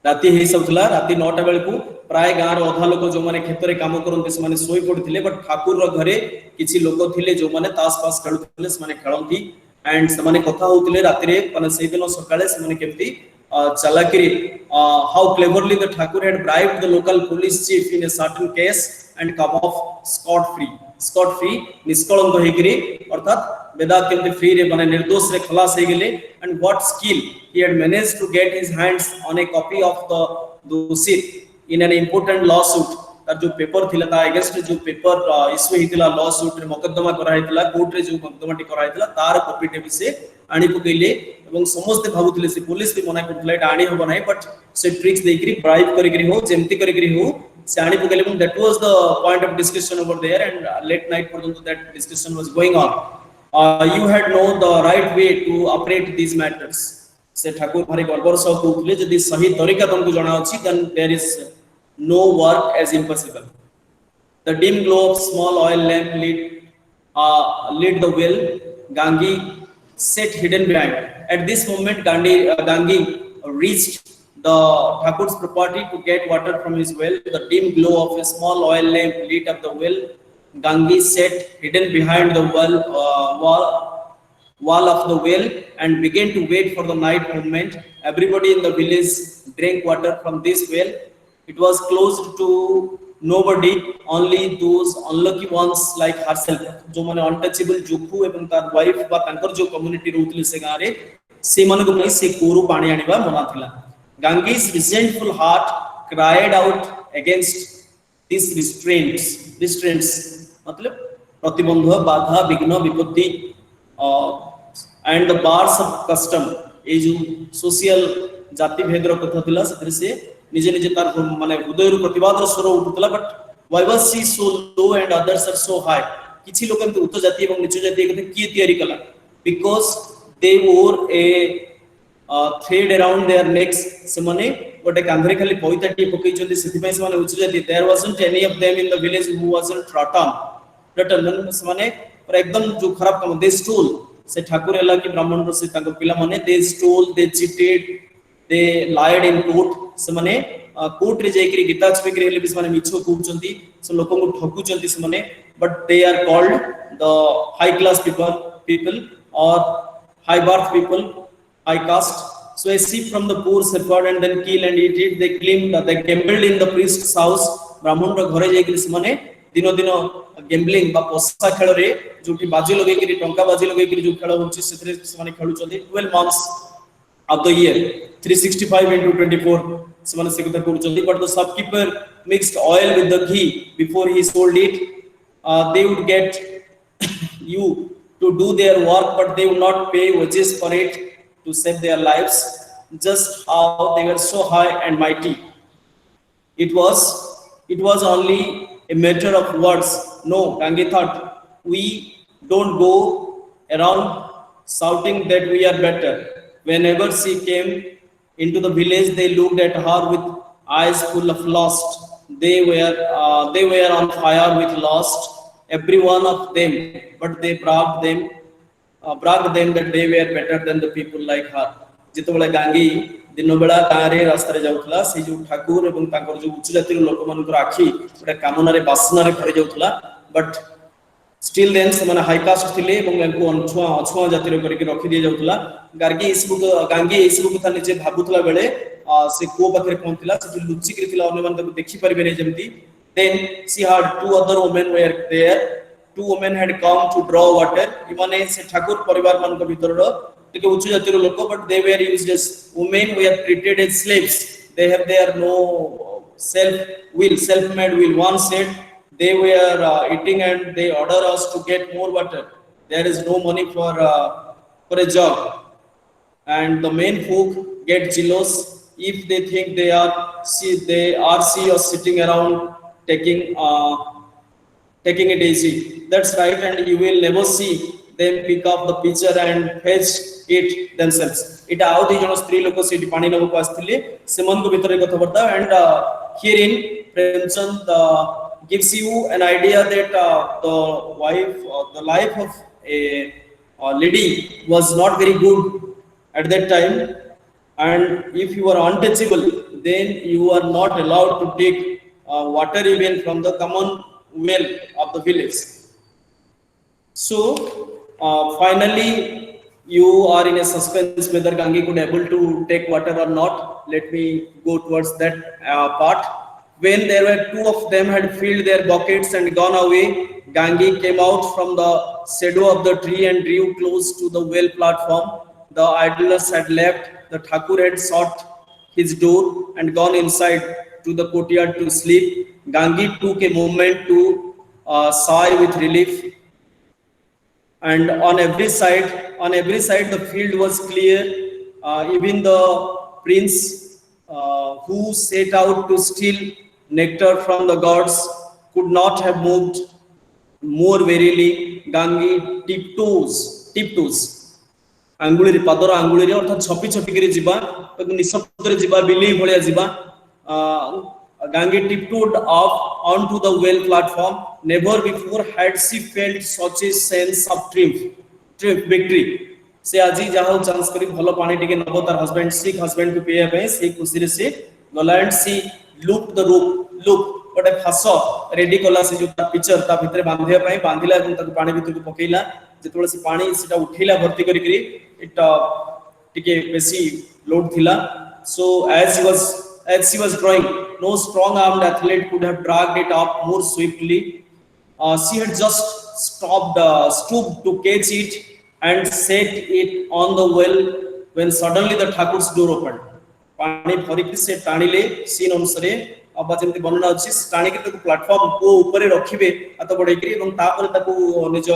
राति हे सबथला. राति 9टा बेल को प्राय गार अधा लोक जो माने खेतरे काम करनते से माने सोई पड़थिले. बट ठाकुर रो घरे किछि लोक थिले जो माने तास पास खेलुथिले. से माने खेलंती. एंड से कथा होते राति माने से दिन सकाळे से केमती चालाकिरी how cleverly the Thakur had bribed the local police chief in a certain case and come off scot free निष्कलंक होइकरी अर्थात वेदांत केमती फ्री रे माने निर्दोष रे खलास हे गेले and what skill he had managed to get his hands on a copy of the dossier in an important lawsuit तार जो पेपर थिला ता अगेंस्ट जो पेपर इश्यू हितला लॉ सूट रे मुकदमा करा हितला कोर्ट रे जो मुकदमा टी करा हितला तार कॉपी टे से आनी पकेले एवं समस्त भाबुतले से पुलिस भी मना करथला एटा आनी होबो नाही बट से ट्रिक्स देकरी ब्राइब करिकरी हो जेमती करिकरी हो से आनी पकेले एवं that was the point of discussion over there and late night पर्यंत that discussion was going on you had no the right way to operate these matters से ठाकुर भारी गर्वर सह कहउतले जदी सही तरीका तुमको जणा अछि then there is no work as impossible. The dim glow of small oil lamp lit the well. Gangi sat hidden behind. At this moment, Gangi reached the Thakur's property to get water from his well. The dim glow of a small oil lamp lit up the well. Gangi sat hidden behind the wall of the well and began to wait for the night moment. Everybody in the village drank water from this well. It was closed to nobody, only those unlucky ones like herself. जो माने untouchable जोखु एवं तार wife बा तांकर जो community रोतले से गारे से मन को से कोरु पानी आनिबा मना थिला. Gangi's resentful heart cried out against these restraints मतलब प्रतिबंध बाधा विघ्न विपत्ति and the bars of custom ए जो सोशल जाति भेद रो कथा थिला से निजे निजे तार माने हृदय रु प्रतिवाद रो स्वर उठुतला but why was she so low and others are so high किछि लोक एमते उच्च जाति एवं नीच जाति कथे की तयारी कला बिकॉज़ दे वोर ए थ्रेड अराउंड देयर नेक्स से माने गोटे कांधरे खाली पइता टी पकई चंदी सेति पय से माने उच्च जाति there wasn't any of them in the village who wasn't rotten से माने पर एकदम जो खराब काम दे स्टोल से ठाकुर एला कि ब्राह्मण रो से ताको पिला माने they stole they cheated they lied in court से माने कोर्ट रे जाईकरी गीता छपेकरी हेले बिस माने मिछो कहउचंती से लोकन को ठकुचंती से माने but they are called the high class people or high birth people high caste so a sheep from the poor shepherd and then kill and eat it they claimed they gambled in the priest's house ब्राह्मण रो घरे जाईकरी से माने दिनो दिनो gambling बा पोसा खेल रे जोटी बाजी लगेकरी टंका बाजी लगेकरी जो खेल होची सेतरे से माने खेलुचंती 12 months of the year 365 into 24 समन से कथा करूचंती but the shopkeeper mixed oil with the ghee before he sold it they would get you to do their work but they would not pay wages for it to save their lives just how they were so high and mighty it was only a matter of words no Gangi thought we don't go around shouting that we are better. Whenever she came into the village, they looked at her with eyes full of lust. They were on fire with lust, every one of them. But they bragged them that they were better than the people like her. जितबेला Gangi दिन बेला तारे रास्ता रे जाउथला से जो ठाकुर एवं ताकर जो उच्च जातिर लोक मानकर आखी गोटे कामना रे बासना रे भरि जाउथला बट स्टिल देन से माने हाई कास्ट थिले एवं एनको अछुआ जातिर करके रखि दिया जाउथला गांगी एसबु कथा निजे भाबुथला बेले से को पाखरे पहुंचला से लुचि करथिला अन्य मान देखि परबे नै जेमती then she heard two other women were there two women had come to draw water इमाने से ठाकुर परिवार मान के भीतर के उच्च जातिर लोक but they were used as women we are treated as slaves they have their no self made will one said they were eating and they order us to get more water there is no money for a job and the main folk get jealous if they think they are see us sitting around taking it easy that's right and you will never see them pick up the pitcher and fetch it themselves ita out di jono stree loko seti pani nabo ko asthile seman ko bitare kotha barta and herein Premchand gives you an idea that the life of a lady was not very good at that time and if you are untouchable then you are not allowed to take water even from the common well of the village so finally you are in a suspense whether Gangi could able to take water or not. Let me go towards that part. When there were two of them had filled their buckets and gone away, Gangi came out from the shadow of the tree and drew close to the well platform. The idlers had left. The Thakur had shut his door and gone inside to the courtyard to sleep. Gangi took a moment to sigh with relief, and on every side the field was clear. Even the prince who set out to steal nectar from the gods could not have moved more warily. Gangi tiptoes ଆଙ୍ଗୁଳିରେ ପାଦର ଆଙ୍ଗୁଳିରେ ଅର୍ଥାৎ ଛପି ଛପିକିରି ଯିବା, ତାକୁ ନିଶବ୍ଦରେ ଯିବା, ବିଲେଇ ଭଳିଆ ଯିବା। Gangi tiptoed up onto the well platform. Never before had she felt such a sense of victory. से आजी जाहो चांस करी भलो पानी टिके नबो तार हस्बैंड सिक हस्बैंड को पेया पे से खुशी रे से गला and see look the look गोटे फास रेडी कला से जो पिक्चर ता भितरे बांधिया पई बांधिला एवं ताको पानी भितर को पकेइला। जेतोले से पानी सेटा उठेला भर्ती करी करी इट टिके बेसी लोड थिला। सो as she was drawing, no strong armed athlete could have dragged it up more swiftly. She had just stooped to catch it and set it on the well when suddenly the Thakur's door opened. पानी भरी कि से टाणीले scene अनुसारे अब जेंति वर्णना अछि टाणी के ताको प्लेटफॉर्म को ऊपर रखिबे अत बडै कि एवं तापर ताको निज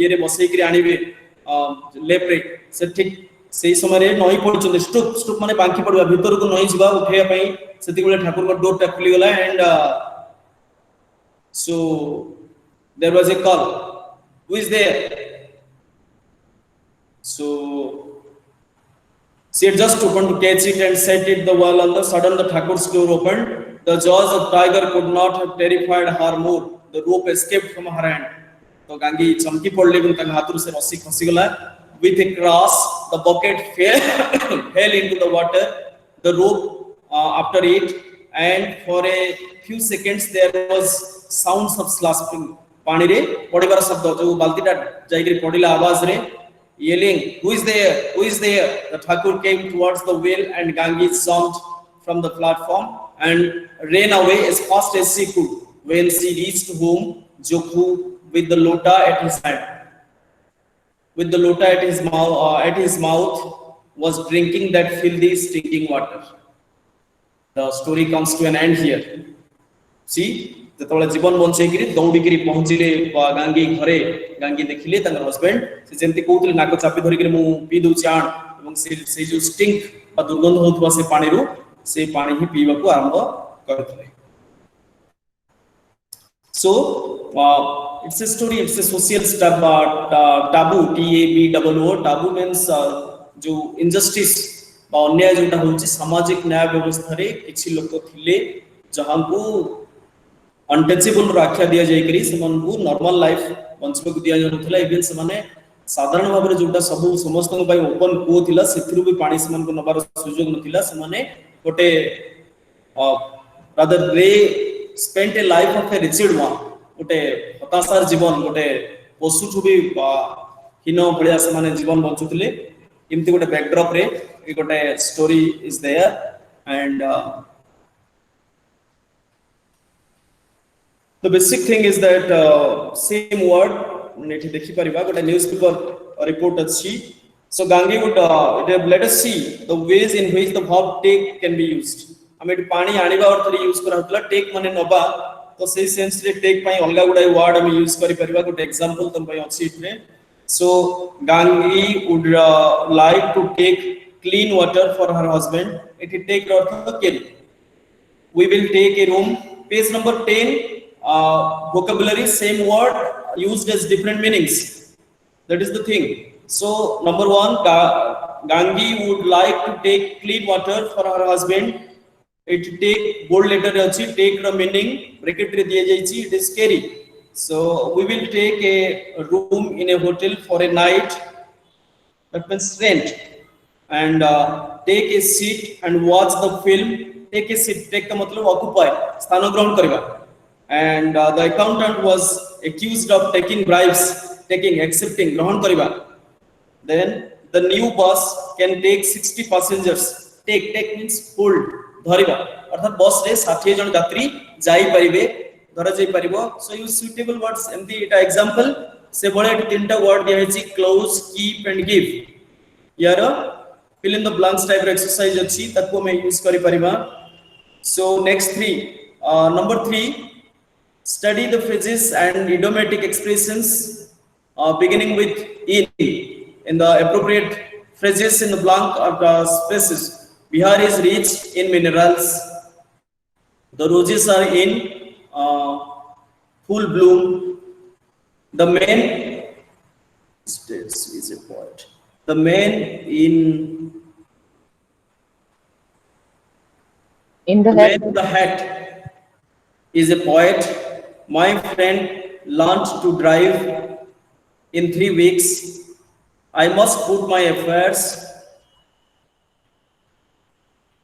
ये रे बसै कि आनिबे लेफ्ट राइट से ठीक सेही समय रे नई पड़छन स्टूप माने बांकी पड़वा भीतर को नई जिबा उठेया पई सेति बेले ठाकुर को डोर टा खुली गला and so there was a call, who is there? So she had just opened to catch it and set it the well on the sudden the Thakur's door opened. The jaws of tiger could not have terrified her more. The rope escaped from her hand. तो गांगी चमकी पड़ले बिन तक हाथुर से रस्सी खसी गला। With a crash, the bucket fell into the water. The rope after it, and for a few seconds there was sounds of splashing. पानी रे पड़िबार शब्द जो बाल्टीटा जाइकरी पड़िला आवाज रे yelling, who is there? The Thakur came towards the well and Gangi jumped from the platform and ran away as fast as she could. When she reached home, Jokhu with the lota at his hand, with the lota at his mouth, was drinking that filthy, stinking water. The story comes to an end here. See, जेतोले जीवन बंचै गिरी दौड़ी गिरी पहुंचिले गांगी घरे। गांगी देखिले तांगर husband से जेंति कहउतले नाको चापी धरि गिरी मु P दउछि आण एवं से जो स्टिंक बा दुर्गंध होतबा से पानी रु से पानी ही पीबा को आरंभ करथले। So it's a story, it's a social taboo, taboo means जो injustice बा अन्याय जोटा होछि सामाजिक न्याय व्यवस्था रे किछि लोक थिले जहां को अनटचेबल आख्या दिया जाय करी समन को नॉर्मल लाइफ बंचबे को दिया जानुथला। इवन से माने साधारण भाव रे जोटा सब समस्त को भाई ओपन को थिला सेथिरु भी पानी समन को नबार सुयोग नथिला। से माने गोटे rather they spent A life of A Richard one, गोटे हताशार जीवन, गोटे पशु भी हीन भलिया से माने जीवन बंचुथिले। इमति गोटे बैकड्रॉप रे ए गोटे story is there and the basic thing is that same word नेठी देखि परिबा गोटे न्यूज़पेपर रिपोर्ट अछि। So Gangi would let us see the ways in which the verb take can be used. हमें पानी आनिबा अर्थ रे यूज करा हतला टेक माने नबा, तो सेही सेंस रे टेक पई अलगा गुडा वर्ड हम यूज करि परिबा। गोटे एग्जांपल तम पई अछि इतने। So Gangi would like to take clean water for her husband. It take earth carry. We will take a room. Page number 10. Vocabulary, same word used as different meanings. That is the thing. So number one, Gangi would like to take clean water for her husband. It take bold letter achi, take the meaning bracket re diya jaichi, it is carry. So we will take a room in a hotel for a night, that means rent, and take a seat and watch the film. Take a seat, take ka matlab occupy, sthano ground kariba. And the accountant was accused of taking bribes, accepting, grahan kariba. Then the new bus can take 60 passengers. Take means hold, धरिबा अर्थात बस रे 60 जन यात्री जाई परिबे, धरा जाई परिबो. So use suitable words. एमती एटा एग्जांपल से बळे तीनटा वर्ड दिया हेची क्लोज, कीप एंड गिव. यार fill in the blanks type exercise अछि ताको मैं यूज करि परिबा. So next 3, number 3, study the phrases and idiomatic expressions beginning with in the appropriate phrases in the blank or the spaces. Bihar is rich in minerals. The roses are in full bloom. The man is a poet. The man in the man in the hat is a poet. My friend learned to drive in 3 weeks. I must put my affairs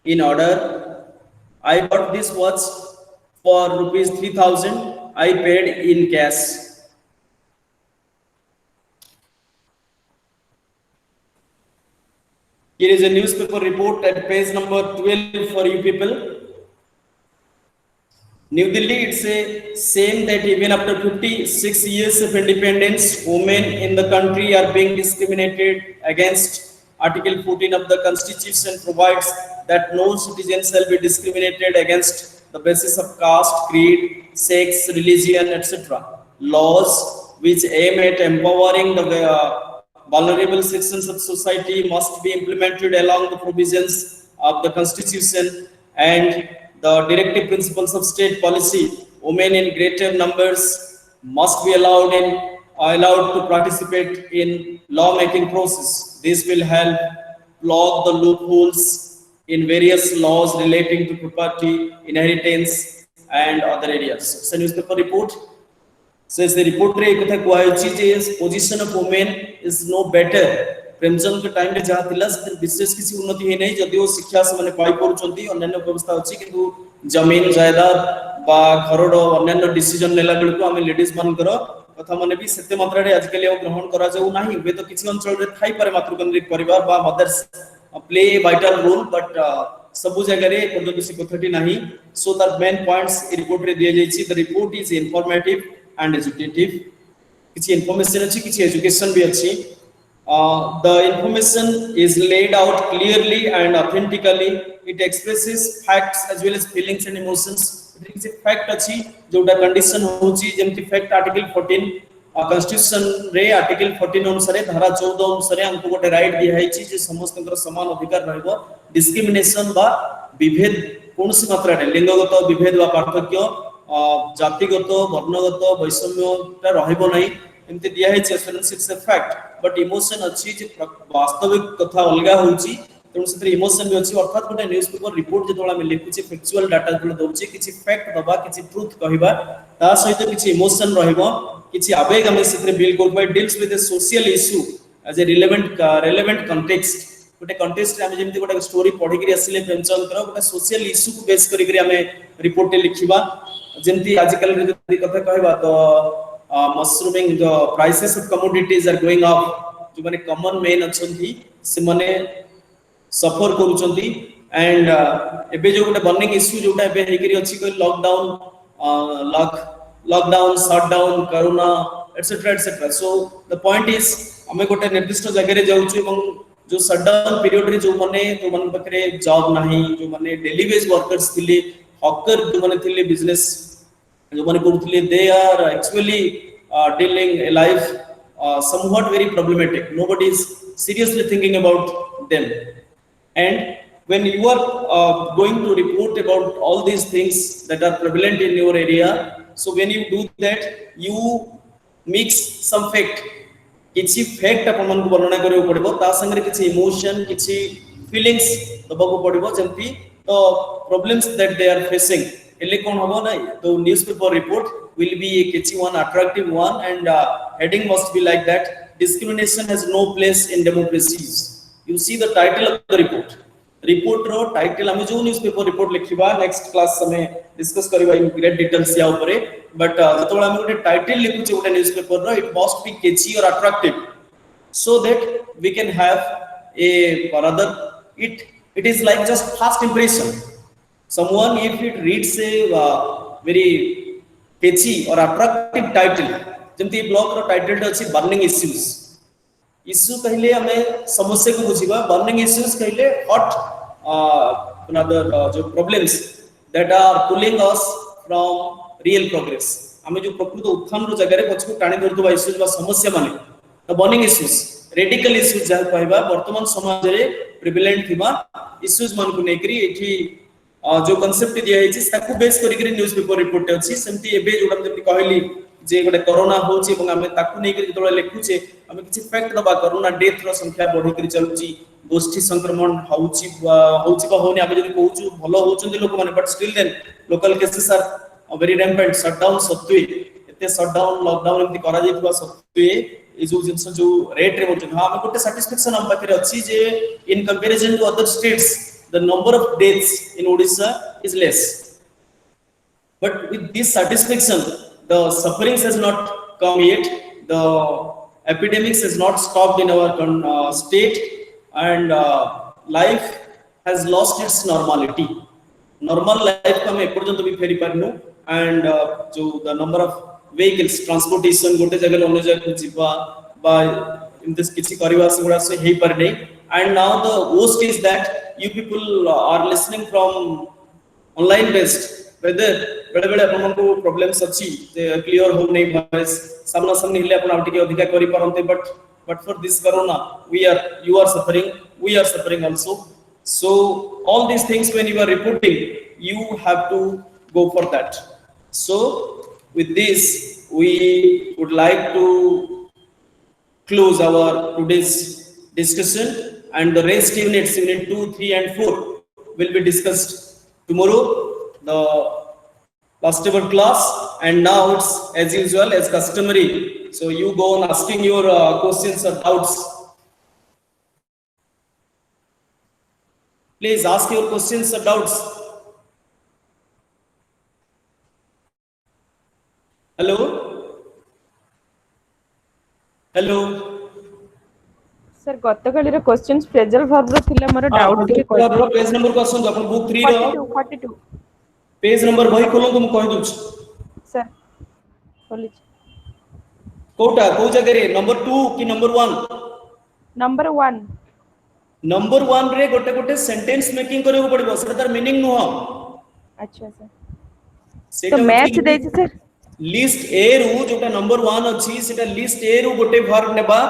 in order. I bought this watch for rupees 3,000. I paid in cash. Here is a newspaper report at page number 12 for you people. New Delhi, it's a same that even after 56 years of independence, women in the country are being discriminated against. Article 14 of the Constitution provides that no citizen shall be discriminated against the basis of caste, creed, sex, religion, etc. Laws which aim at empowering the vulnerable sections of society must be implemented along the provisions of the Constitution and the directive principles of state policy. Women in greater numbers must be allowed to participate in law-making process. This will help plug the loopholes in various laws relating to property, inheritance, and other areas. So, newspaper report says the report रे एक कथा कुआइछि जे position of women is no better. Premchand के time रे जहा थिला विशेष किसी उन्नति हे नै, जदिओ शिक्षा से माने पाई परुचंती अन्य व्यवस्था अछि, किंतु जमीन जायदाद बा घरड अन्य डिसीजन लेला बेलको आमे लेडीज मानकर कथा माने भी सेते मात्रा रे आजकल ग्रहण करा जाऊ नाही. वे तो किछि अंचल रे थाई पारे मातृकेंद्रिक परिवार बा mothers play a vital role, but सब जगह रे पर्यंत से कथटी नाही. So the main points report रे दिया जाइछि. The report is informative and educative. किछि information अछि, किछि education भी अछि. The information is laid out clearly and authentically. It expresses facts as well as feelings and emotions. किछि fact अछि जोटा condition होछि, जेमति fact article 14 constitution रे article 14 अनुसार धारा 14 अनुसार हमको गोटे राइट दिया हैछि जे समस्तकर समान अधिकार रहबो. डिस्क्रिमिनेशन बा विभेद कोनसी मात्रा रे लिंगगत विभेद बा पार्थक्य जातिगत वर्णगत वैषम्यता रहइबो नै एमति दिया है. Assurance it's a fact, but emotion अछि जे वास्तविक कथा अलगा होउची, तेणु से इमोशन भी अछि. अर्थात गोटे न्यूज़पेपर रिपोर्ट जेतोला हम लिखुची फैक्चुअल डाटा जेतोला दउची, किछि फैक्ट दबा, किछि ट्रुथ कहिबा, ता सहित किछि इमोशन रहइबो, किछि आवेग हम सेतरे बिल करबा. Deals with the social issue as a relevant context. गोटे कॉन्टेक्स्ट रे हम जेमति गोटे स्टोरी पढि करी आसिले प्रेमचंद कर गोटे सोशल इशू को बेस करी करी हमें रिपोर्ट लिखिबा. जेमति आजकल रे जदी कथा कहबा तो mushrooming the prices of commodities are going up. जो माने कॉमन मेन अछंती से माने सफर करूचंती. एंड एबे जो गोटे बर्निंग इशू जोटा एबे हेकरी अछि को lockdown shutdown corona etcetera etcetera. So the point is हमें गोटे निर्दिष्ट जगह रे जाउछु एवं जो शटडाउन पीरियड रे जो माने तो मन पकरे जॉब नाही, जो माने डेली वेज वर्कर्स थिले, हॉकर जो माने थिले, बिजनेस जो माने करथले, they are actually dealing a life somewhat very problematic. Nobody is seriously thinking about them. And when you are going to report about all these things that are prevalent in your area, so when you do that, you mix some fact. किछि fact अपन मन को वर्णना करियो पड़बो, ता संगे किछि emotion, किछि feelings दबको पड़बो, जेंति तो problems that they are facing. एले कोन हबो नै, तो newspaper report will be a catchy one, attractive one, and heading must be like that: discrimination has no place in democracies. You see the title of the report. Report रो title हम जो newspaper report लिखिबा next class में discuss करबा in great details या ऊपर. But जतोला हम गोटे टाइटल लिखुचे गोटे न्यूज़पेपर रो, it must be catchy or attractive. so that we can have a, or rather it is like just first impression. Someone if it reads a very catchy or attractive title, ଯେମିତି blog ର title ଅଛି burning issues, issue कहले हमें समस्या को बुझिबा, burning issues कहले hot another जो problems that are pulling us from real progress, हमें जो प्रकृत उत्थान रो जगह रे पछको टाणी धरतबा इश्यूज बा समस्या माने the burning issues radical issues जा कहबा वर्तमान समाज रे प्रिविलेंट थिबा इश्यूज मान को नेकरी एठी जो कांसेप्ट दिया है ताकू बेस करी न्यूज पेपर रिपोर्ट अछि सेमती एबे जोडा जेमती कहली जे गोटे कोरोना होची ଏବଂ ଆମେ ताकू नेकरी जेतोले लिखुचे ଆମେ କିଛି ଫ୍ୟାକ୍ଟ ଦବା कोरोना डेथ रो संख्या बढ़ी करी चलुची, गोष्ठी संक्रमण होची बा होनी ଆମେ যদি कहूचु भलो होचंदी लोक माने, but still then local cases are very rampant, shutdown सत्वे एते शटडाउन लॉकडाउन एमती करा जेतबा सत्वे ए जो जिंस जो रेट रे बोलछन हां ଆମେ गोटे सैटिस्फैक्शन हम पाखरे अछि जे in comparison to other states the number of deaths in Odisha is less, but with this satisfaction the sufferings has not come yet, the epidemics has not stopped in our state, and life has lost its normality. Normal life का हम एपर्यंत भी फेरी पारनु, and जो the number of vehicles transportation गोटे जगह अन्य जगह जीवा बा in this किसी करिवा से गुड़ा से हे पर नहीं, and now the worst is that you people are listening from online based, whether बेले बेले अपन को प्रॉब्लम्स अछि जे क्लियर हो नहीं वॉइस सामना सामने हिले अपन आउट के अधिका करि परंते, but for this corona you are suffering, we are suffering also. So all these things when you are reporting you have to go for that. So with this we would like to close our today's discussion, and the rest units, unit 2, 3 and 4 will be discussed tomorrow, the last ever class. And now it's as usual, as customary, so you go on asking your questions or doubts. Please ask your questions or doubts. Hello sir गतकाली रे questions phrasal verb रो थिला मोर doubt टिके कोइ page number question अपन book 3 रो 42 page number बही खोलो तुम कहि दउछ sir खोली कोटा को जगह रे नंबर 2 कि नंबर 1? नंबर 1 रे गोटे गोटे सेंटेंस मेकिंग करे को पड़िबो, सेटा तार मीनिंग नो। अच्छा सर तो मैच दे छी सर लिस्ट ए रु जोटा नंबर 1 अछि सेटा लिस्ट ए रु गोटे वर्ब नेबा,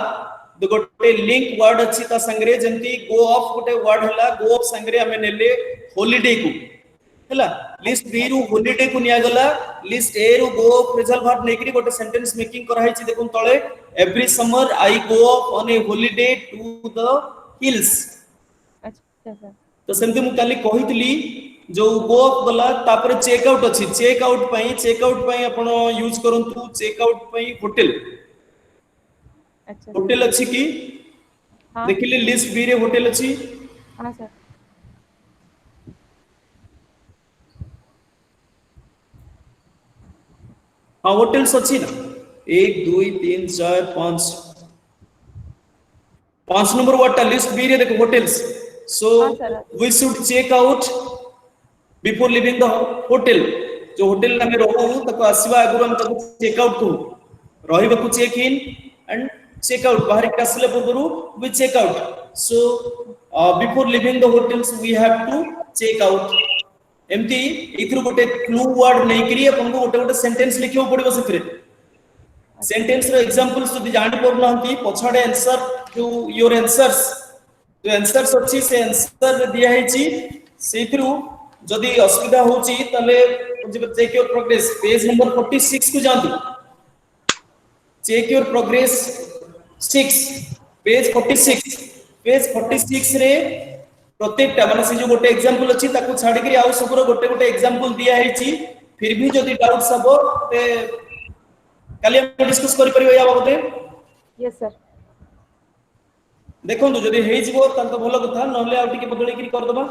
तो गोटे लिंक वर्ड अछि ता संगरे जेंती गो ऑफ गोटे वर्ड हला, गो ऑफ संगरे हमें नेले हॉलिडे को हला, लिस्ट बी रु हॉलिडे को निया गला, लिस्ट ए रु गो ऑफ फ्रेजल वर्ब नेकरी गोटे सेंटेंस मेकिंग करा है छी। देखुन तळे every summer I go off on a holiday to the hills. अच्छा सर तो सेमती मु काली कहितली जो गो ऑफ गला तापर चेक आउट अछि, चेक आउट पई आपण यूज करंतु चेक आउट पई होटल। अच्छा होटल अछि की? हां देखिले लिस्ट बी रे होटल अछि। हां सर हाँ होटल्स अच्छी ना 1 2 3 4 5 5 नंबर वाटा लिस्ट बी रे देखो hotels. So we should check out before leaving the hotel. जो होटल में रहू तको आसीबा आगु हम तको चेक आउट करू, रहिबा को check in and check out, बाहर के आसले पूर्व we check out. So before leaving the hotels we have to check out. एमती इथरु गोटे क्लू वर्ड नै करी अपन को गोटे गोटे सेंटेंस लिखियो पड़िबो सेथरे। सेंटेंस रो एग्जांपल्स जदि जानि परनांती पछाडे आंसर जो योर आंसर्स जो आंसर्स अछि से आंसर दिया है छी सेथरु जदि असुविधा होची तले check your progress page number 46 को जांतु। चेक योर प्रोग्रेस 6 पेज 46 रे प्रत्येकटा माने से जो गोटे एग्जांपल अछि ताको छाडी करी आउ सबरो गोटे गोटे एग्जांपल दिया है छी। फिर भी जदि डाउट्स हबो ते काली हम डिस्कस करि परिबो या बाबते। यस सर देखो जदि हेइ जिवो त भलो कथा, नहले आउ टिके बदली करी कर दबा।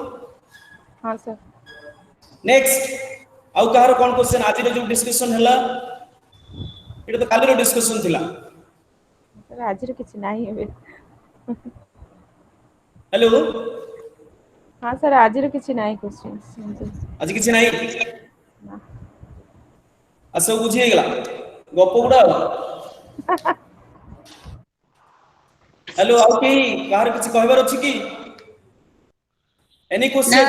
हां सर नेक्स्ट आउ कहार कोन क्वेश्चन आज रो जो डिस्कशन हला एटा तो काली रो डिस्कशन थिला सर आज रो किछ नाही हेबे। हेलो हाँ सर आज किसी नाई क्वेश्चन आज किसी नहीं सब बुझी गला गप गुड़ा हेलो आउ के कहार किसी कहबार अछि कि एनी ना क्वेश्चन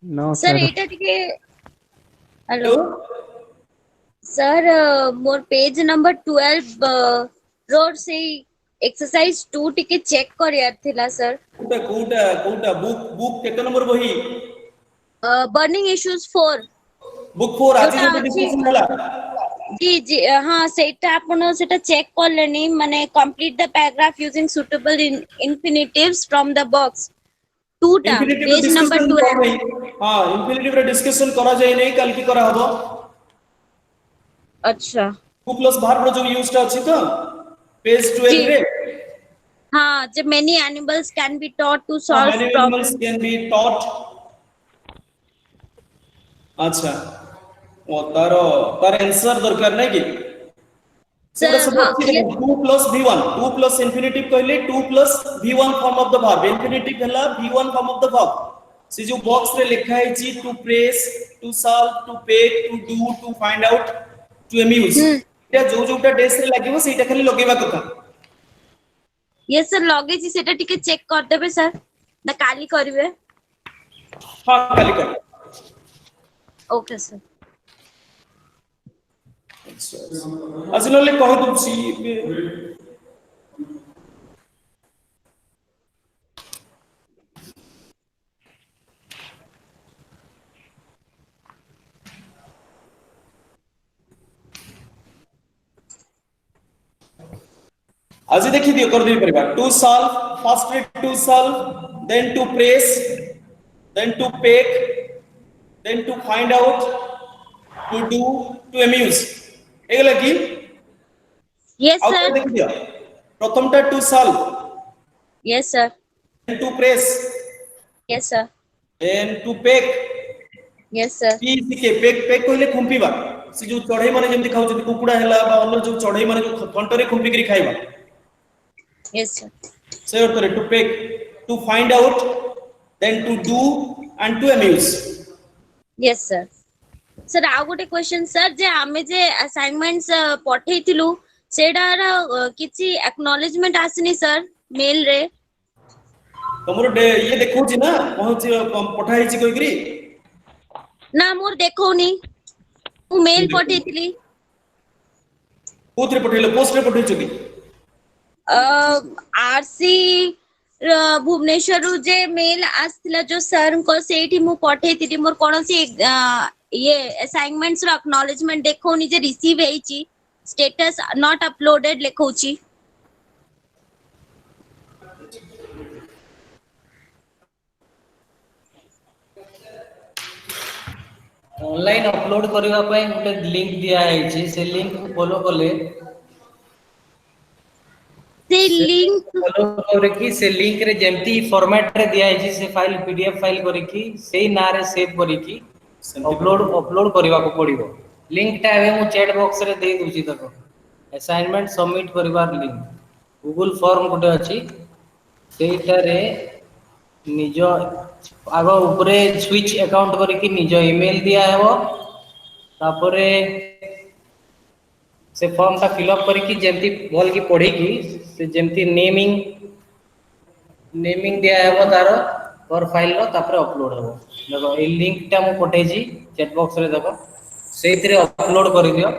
No, सर sir. एटा टिके हेलो हेलो सर मोर पेज नंबर 12 रोड से एक्सरसाइज 2 टिके चेक करियार थिला सर कोटा कोटा कोटा बुक बुक केते नंबर बही बर्निंग इश्यूज 4 बुक 4 आज जोटा जो अछि डिस्कशन होला जी जी हाँ सेटा आपण सेटा चेक करलेनी माने complete the paragraph using suitable infinitives from the box 2 टा इंफिनिटिव पेज नंबर डिस्कशन कर 12 नहीं हां इंफिनिटिव रे डिस्कशन करा जाय नहीं कल की करा हबो अच्छा 2 प्लस भार जो यूज टा अछि तो पेज जी 12 रे हाँ जब many animals can be taught to हां solve many animals problems can be taught अच्छा ओ तार आंसर दरकार नहीं कि सेगुड़ा सर सब हाँ अच्छी ये देखो 2 प्लस v1 2 प्लस इंफिनिटिव कहले 2 plus v1 form of the verb infinitive हला v1 form of the verb से जो बॉक्स रे लिखा है जी to press to solve to peck to do to find out to amuse या जो जोटा डेस रे लागिवो सेटा खाली लगेबा कथा ये सर लगे जी सेटा टिके चेक कर देबे सर ना काली करबे हां खाली कर ओके सर आज नले कह दूची आज देखि दियो कर दे परिबा टू सॉल्व फर्स्ट रे to solve then to press then to peck then to find out to do to amuse एगला की यस आउट सर देखि दियो प्रथमटा to solve yes sir then to press yes sir then to peck yes sir पी के peck peck कहले खुंपीबा से जो चढ़ई माने जेमति खाउ जति कुकुडा हैला बा अन्य जो चढ़ई माने जो कंटरे खुंपी करी खाइबा यस सर से अर्थ रे to peck to find out then to do and to amuse yes sir sir आ गोटे क्वेश्चन सर जे आमे जे असाइनमेंट्स पठेइतिलु सेडार किछि एक्नॉलेजमेंट आसनी सर मेल रे तमरो ये देखौ छी ना पहुंच पठाई छी कोइ करी ना मोर देखौनी मु मेल पठेइतिली कोथरे पठेलो पोस्ट रे पठै छी आरसी भुवनेश्वर जे मेल आसथिला जो सर को सेठी मु पठेइतिली मोर कोनोसी ये असाइनमेंट्स रो एक्नॉलेजमेंट देखौनी जे रिसीव हेची स्टेटस नॉट अपलोडेड लेखौची ऑनलाइन अपलोड करबा पय गोटे लिंक दिया है से लिंक को फॉलो करले से लिंक फॉलो करे कि से लिंक रे जेमती फॉर्मेट रे दिया है से फाइल पीडीएफ फाइल करे कि सेही ना रे सेव करे कि अपलोड करबा को पड़िबो लिंक टा एबे मु चैट बॉक्स रे दे दूची तको असाइनमेंट सबमिट करबार लिंक गूगल फॉर्म गोटे अछि सेटा रे निज आग ऊपरे स्विच अकाउंट करके निज ईमेल दिया हेबो तापरे से फॉर्म टा फिलअप करके जेमती भल की पढ़ी की से जेमती नेमिंग दिया हेबो तार पर फाइल रो तापरे अपलोड हेबो देखो ए लिंक टा मु पठे छी चैट बॉक्स रे देखो सेइतरे अपलोड करि दियो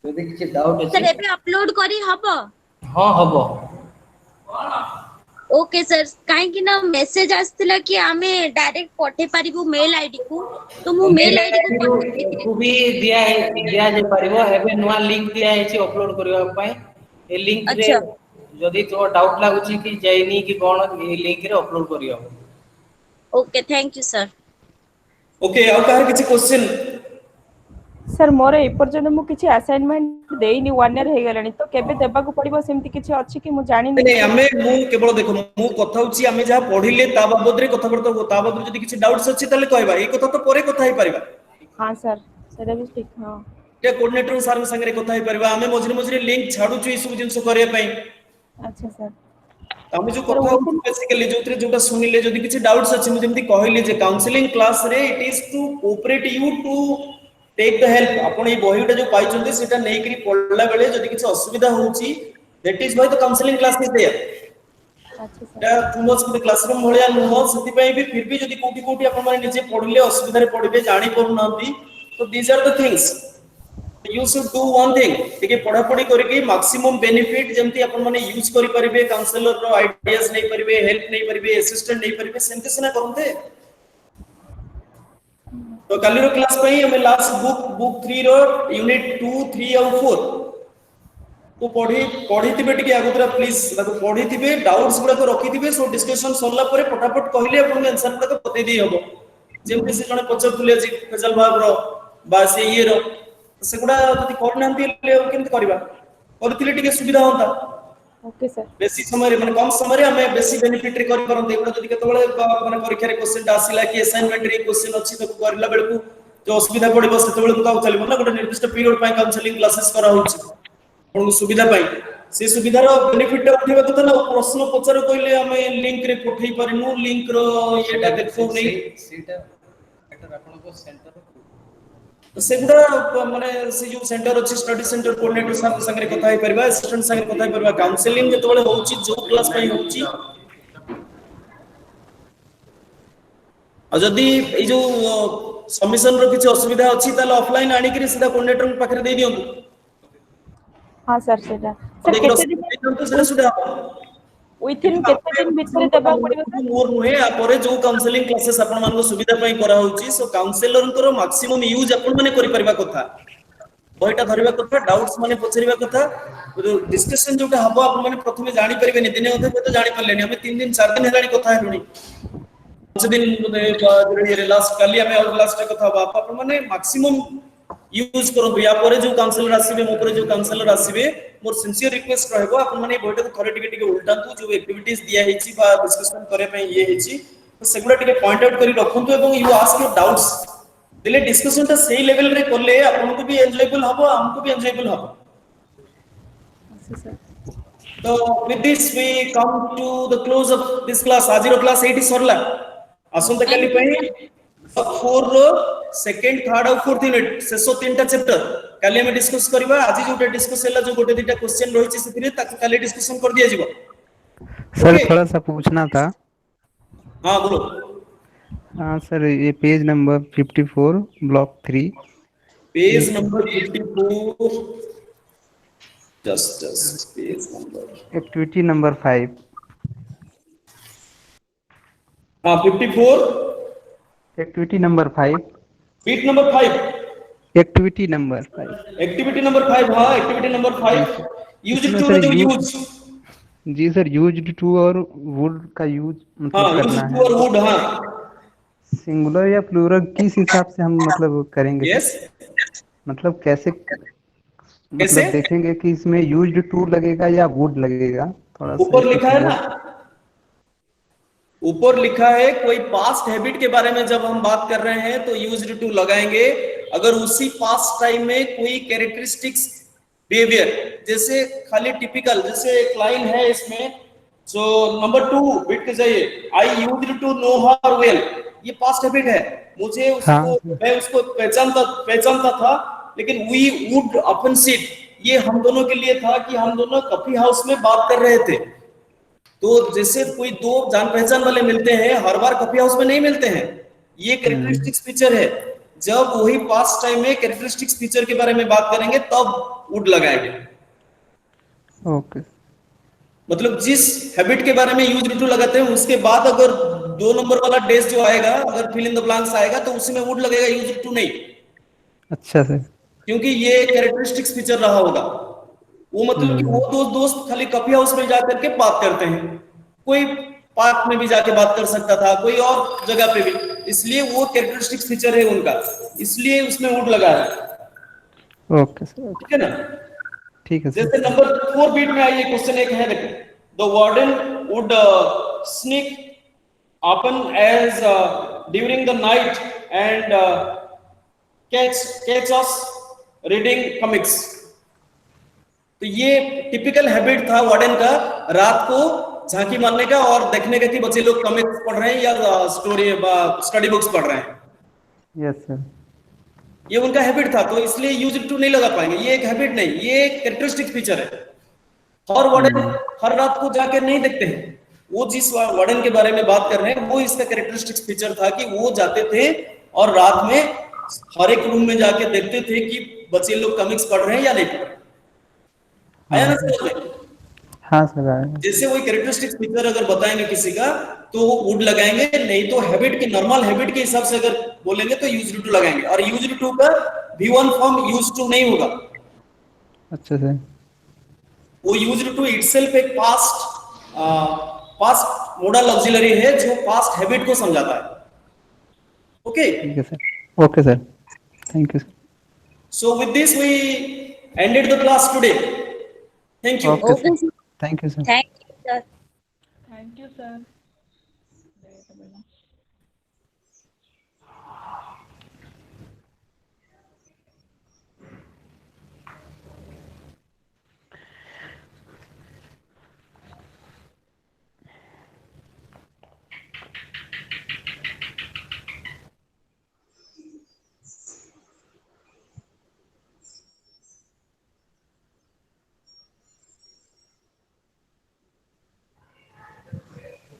यदि किछि डाउट सर अछि एबे अपलोड करी हबो हां हबो ओके सर काहे कि ना मेसेज आस्थिला कि आमे डायरेक्ट पठे पारिबु मेल आईडी को तो मु मेल आईडी को पठे देथिले को भी दिया जे पारिबो एबे नुवा लिंक दिया है अपलोड करबा पय ए लिंक रे अच्छा जदि तो डाउट लागुची कि जाइनी कि कोन ए लिंक रे अपलोड करियो okay thank you sir okay आउ कहार किछि क्वेश्चन सर मोर ए पर्यंत मु किछि असाइनमेंट देइनी 1 ईयर हे गेलानी तो केबे देबा को पड़िबो सेमति किछि अछि कि मु जानि नहीं हमें मु केवल देखो मु कथा होची हमें जहा पढिले ता बाबद रे कथा करतो हो ता बाबद जदि किछि डाउट्स अछि तले कहबा ए कथा तो परे कथा ही परिबा हां सर सेटा भी ठीक हां के कोऑर्डिनेटर सर संगे रे कथा ही परिबा हमें मझरे मझरे लिंक छाडू छु ई सब जिंस करे पई अच्छा सर आमे जो कथा बेसिकली जोतरे जोटा सुनिले जदि किछि डाउट्स अछि मु जेमति कहली जे काउंसलिंग क्लास रे it is to cooperate you to take the help आपण ए बहिटा जो पाइ चंदे सेटा नै करी पढला बेले जदि किछि असुविधा होउची that is why the counselling class is there अच्छा सर दा तुमस के क्लासरूम भलिया नुह सेति पई भी फिर भी जदि कोठी कोठी आपण माने निजे पढले असुविधा रे पढबे जानि पडु नांती तो these are the things you should do one thing ठीक है पढ़ा पढ़ी करके मैक्सिमम बेनिफिट जेमती अपन माने यूज करि परिबे काउंसलर रो आइडियाज नै परिबे हेल्प नै परिबे असिस्टेंट नै परिबे सेमते सिना करनते तो काली रो क्लास पई हमें लास्ट बुक 3 रो यूनिट 2 3 और 4 तो पढ़ी थिबे टिके आगुतरा प्लीज ताको पढ़ी थिबे डाउट्स गुडा को रखी थिबे सो डिस्कशन सरला परे फटाफट कहले अपन आंसर गुडा को बतै दी हबो जेमते से जने पचरतुले जी फैजल भाब रो बा से ये रो सेगुडा जति करनांती ले केमति करबा करथिले टिके सुविधा होता ओके सर बेसी समय माने कम समय रे हमें बेसी बेनिफिट रे कर परंते एटा जति केतबळे माने परीक्षा रे क्वेश्चन आसीला कि असाइनमेंट रे क्वेश्चन अछि तो करला बेलकू जो असुविधा पड़िबो सेतबळे तो चलिबो ना गोटे निर्दिष्ट पीरियड पय काउंसलिंग क्लासेस करा होछि कोन सुविधा पय से सुविधा रो बेनिफिट उठेबा तो ना प्रश्न पचार कइले हमें लिंक रे पठै परिनु लिंक रो एटा देखो नै सेटा एटा आपन को सेंटर सेगुडा माने से जो सेंटर अछि स्टडी सेंटर कोऑर्डिनेटर साहब संगे कथा हे परबा असिस्टेंट संगे कथा हे परबा काउंसलिंग जेतबळे होउची जो क्लास पई होउची आ जदी ए जो सबमिशन रो किछ असुविधा अछि ताले ऑफलाइन आनी करी सीधा कोऑर्डिनेटर पाखरे दे दियंतु हां सर सेटा सर केते दिन सेटा सुधा विथिन केते दिन भितर देबा पड़िबो सर मोर नुहे आ परे जो काउंसलिंग क्लासेस आपण मान को सुविधा पई करा होउची सो काउंसलर को मैक्सिमम यूज आपण माने करि परबा कथा बहिटा धरिबा कथा डाउट्स माने पचरिबा कथा डिस्कशन जोटा हबो आपण माने प्रथमे जानि परिबे नि दिने होते तो जानि परलेनी हमें 3 दिन 4 दिन हेलानी कथा हेलुनी 5 दिन लास्ट काली हमें और लास्ट कथा हबा आपण माने मैक्सिमम यूज करो या परे जो काउंसलर आसीबे मो परे जो काउंसलर आसीबे मोर सिंसियर रिक्वेस्ट रहबो आपण माने बहिटा को थरे टिके टिके उल्टांतु जो एक्टिविटीज दिया हेची बा डिस्कशन करे पे ये हेची तो सेगुडा टिके पॉइंट आउट करी रखंतु एवं यू आस्क योर डाउट्स दिले डिस्कशन ता सही लेवल रे करले आपन को भी एन्जॉयबल हबो हमको भी एन्जॉयबल हबो अच्छा सर तो with this we come to the close of this class आज रो क्लास एटी सरला आसंता काली पई 4 रो सेकंड थर्ड और फोर्थ यूनिट सेसो तीनटा चैप्टर काली हम डिस्कस करबा आज जोटा डिस्कस हैला जो गोटे दिटा क्वेश्चन रहिछि सेथिरे ताकि काली डिस्कशन कर दिया जिवो सर थोड़ा सा पूछना था हां बोलो हाँ सर ये page number 54 block 3 page number 54 just page number activity number 5 हां 54 एक्टिविटी नंबर 5 बीट number 5 activity number 5 activity number 5 हां एक्टिविटी नंबर 5 यूज टू जो यूज जी सर यूज्ड टू और वुड का यूज मतलब हां यूज करना टू और वुड हां सिंगुलर या प्लूरल किस हिसाब से हम मतलब करेंगे यस मतलब कैसे मतलब देखेंगे कि इसमें यूज्ड टू लगेगा या वुड लगेगा थोड़ा सा ऊपर लिखा है ना ऊपर लिखा है कोई पास्ट हैबिट के बारे में जब हम बात कर रहे हैं तो यूज्ड टू लगाएंगे अगर उसी पास्ट टाइम में कोई कैरेक्टरिस्टिक्स बिहेवियर जैसे खाली टिपिकल जैसे एक लाइन है इसमें जो नंबर 2 बिट के जाइए I used to know her well ये पास्ट हैबिट है मुझे उसको मैं उसको पहचानता था लेकिन वी वुड ऑफन सिट ये हम दोनों के लिए था कि हम दोनों कॉफी हाउस में बात कर रहे थे तो जैसे कोई दो जान पहचान वाले मिलते हैं हर बार कॉफी हाउस में नहीं मिलते हैं ये कैरेक्टरिस्टिक्स फीचर है जब वही पास्ट टाइम में कैरेक्टरिस्टिक्स फीचर के बारे में बात करेंगे तब वुड लगाएंगे ओके मतलब जिस हैबिट के बारे में यूज्ड टू लगाते हैं उसके बाद अगर 2 नंबर वाला डेज जो आएगा अगर फिल इन द ब्लैंक्स आएगा तो उसी में वुड लगेगा यूज्ड टू नहीं अच्छा सर क्योंकि ये कैरेक्टरिस्टिक्स फीचर रहा होगा वो मतलब कि वो दो दोस्त खाली कॉफी हाउस में जाकर के बात करते हैं कोई पार्क में भी जाके बात कर सकता था कोई और जगह पे भी इसलिए वो कैरेक्टरिस्टिक्स फीचर है उनका इसलिए उसमें वुड लगा है ओके सर ठीक है ना ठीक है जैसे नंबर 4 बीट में आइए क्वेश्चन एक है देखो the warden would sneak often as during the night and catch us reading comics तो ये टिपिकल हैबिट था वार्डन का रात को झांकी मारने का और देखने का कि बच्चे लोग कॉमिक्स पढ़ रहे हैं या स्टडी बुक्स पढ़ रहे हैं। Yes sir. ये उनका हैबिट था, तो इसलिए यूज्ड टू नहीं लगा पाएंगे। ये एक हैबिट नहीं, ये एक कैरेक्टरिस्टिक फीचर है। और वार्डन हर रात को जाकर नहीं देखते हैं। वो जिस वार्डन के बारे में बात कर रहे हैं वो इसका कैरेक्टरिस्टिक फीचर था कि वो जाते थे और रात में हर एक रूम में जाके देखते थे कि बच्चे लोग कॉमिक्स पढ़ रहे हैं या नहीं पढ़ रहे। आया ना समझ में? हाँ सर आया। जैसे वही कैरेक्टरिस्टिक फीचर अगर बताएंगे किसी का तो वुड लगाएंगे, नहीं तो हैबिट के नॉर्मल हैबिट के हिसाब से अगर बोलेंगे तो यूज्ड टू लगाएंगे। और यूज्ड टू का V1 फॉर्म यूज्ड टू नहीं होगा। अच्छा सर। वो यूज्ड टू इटसेल्फ एक पास्ट मॉडल ऑक्सिलरी है जो पास्ट हैबिट को समझाता है। ओके, ठीक है sir. Okay sir, thank you sir. so with this we ended the class today. Thank you. Okay, Okay, thank you sir. thank you, sir. Thank you sir.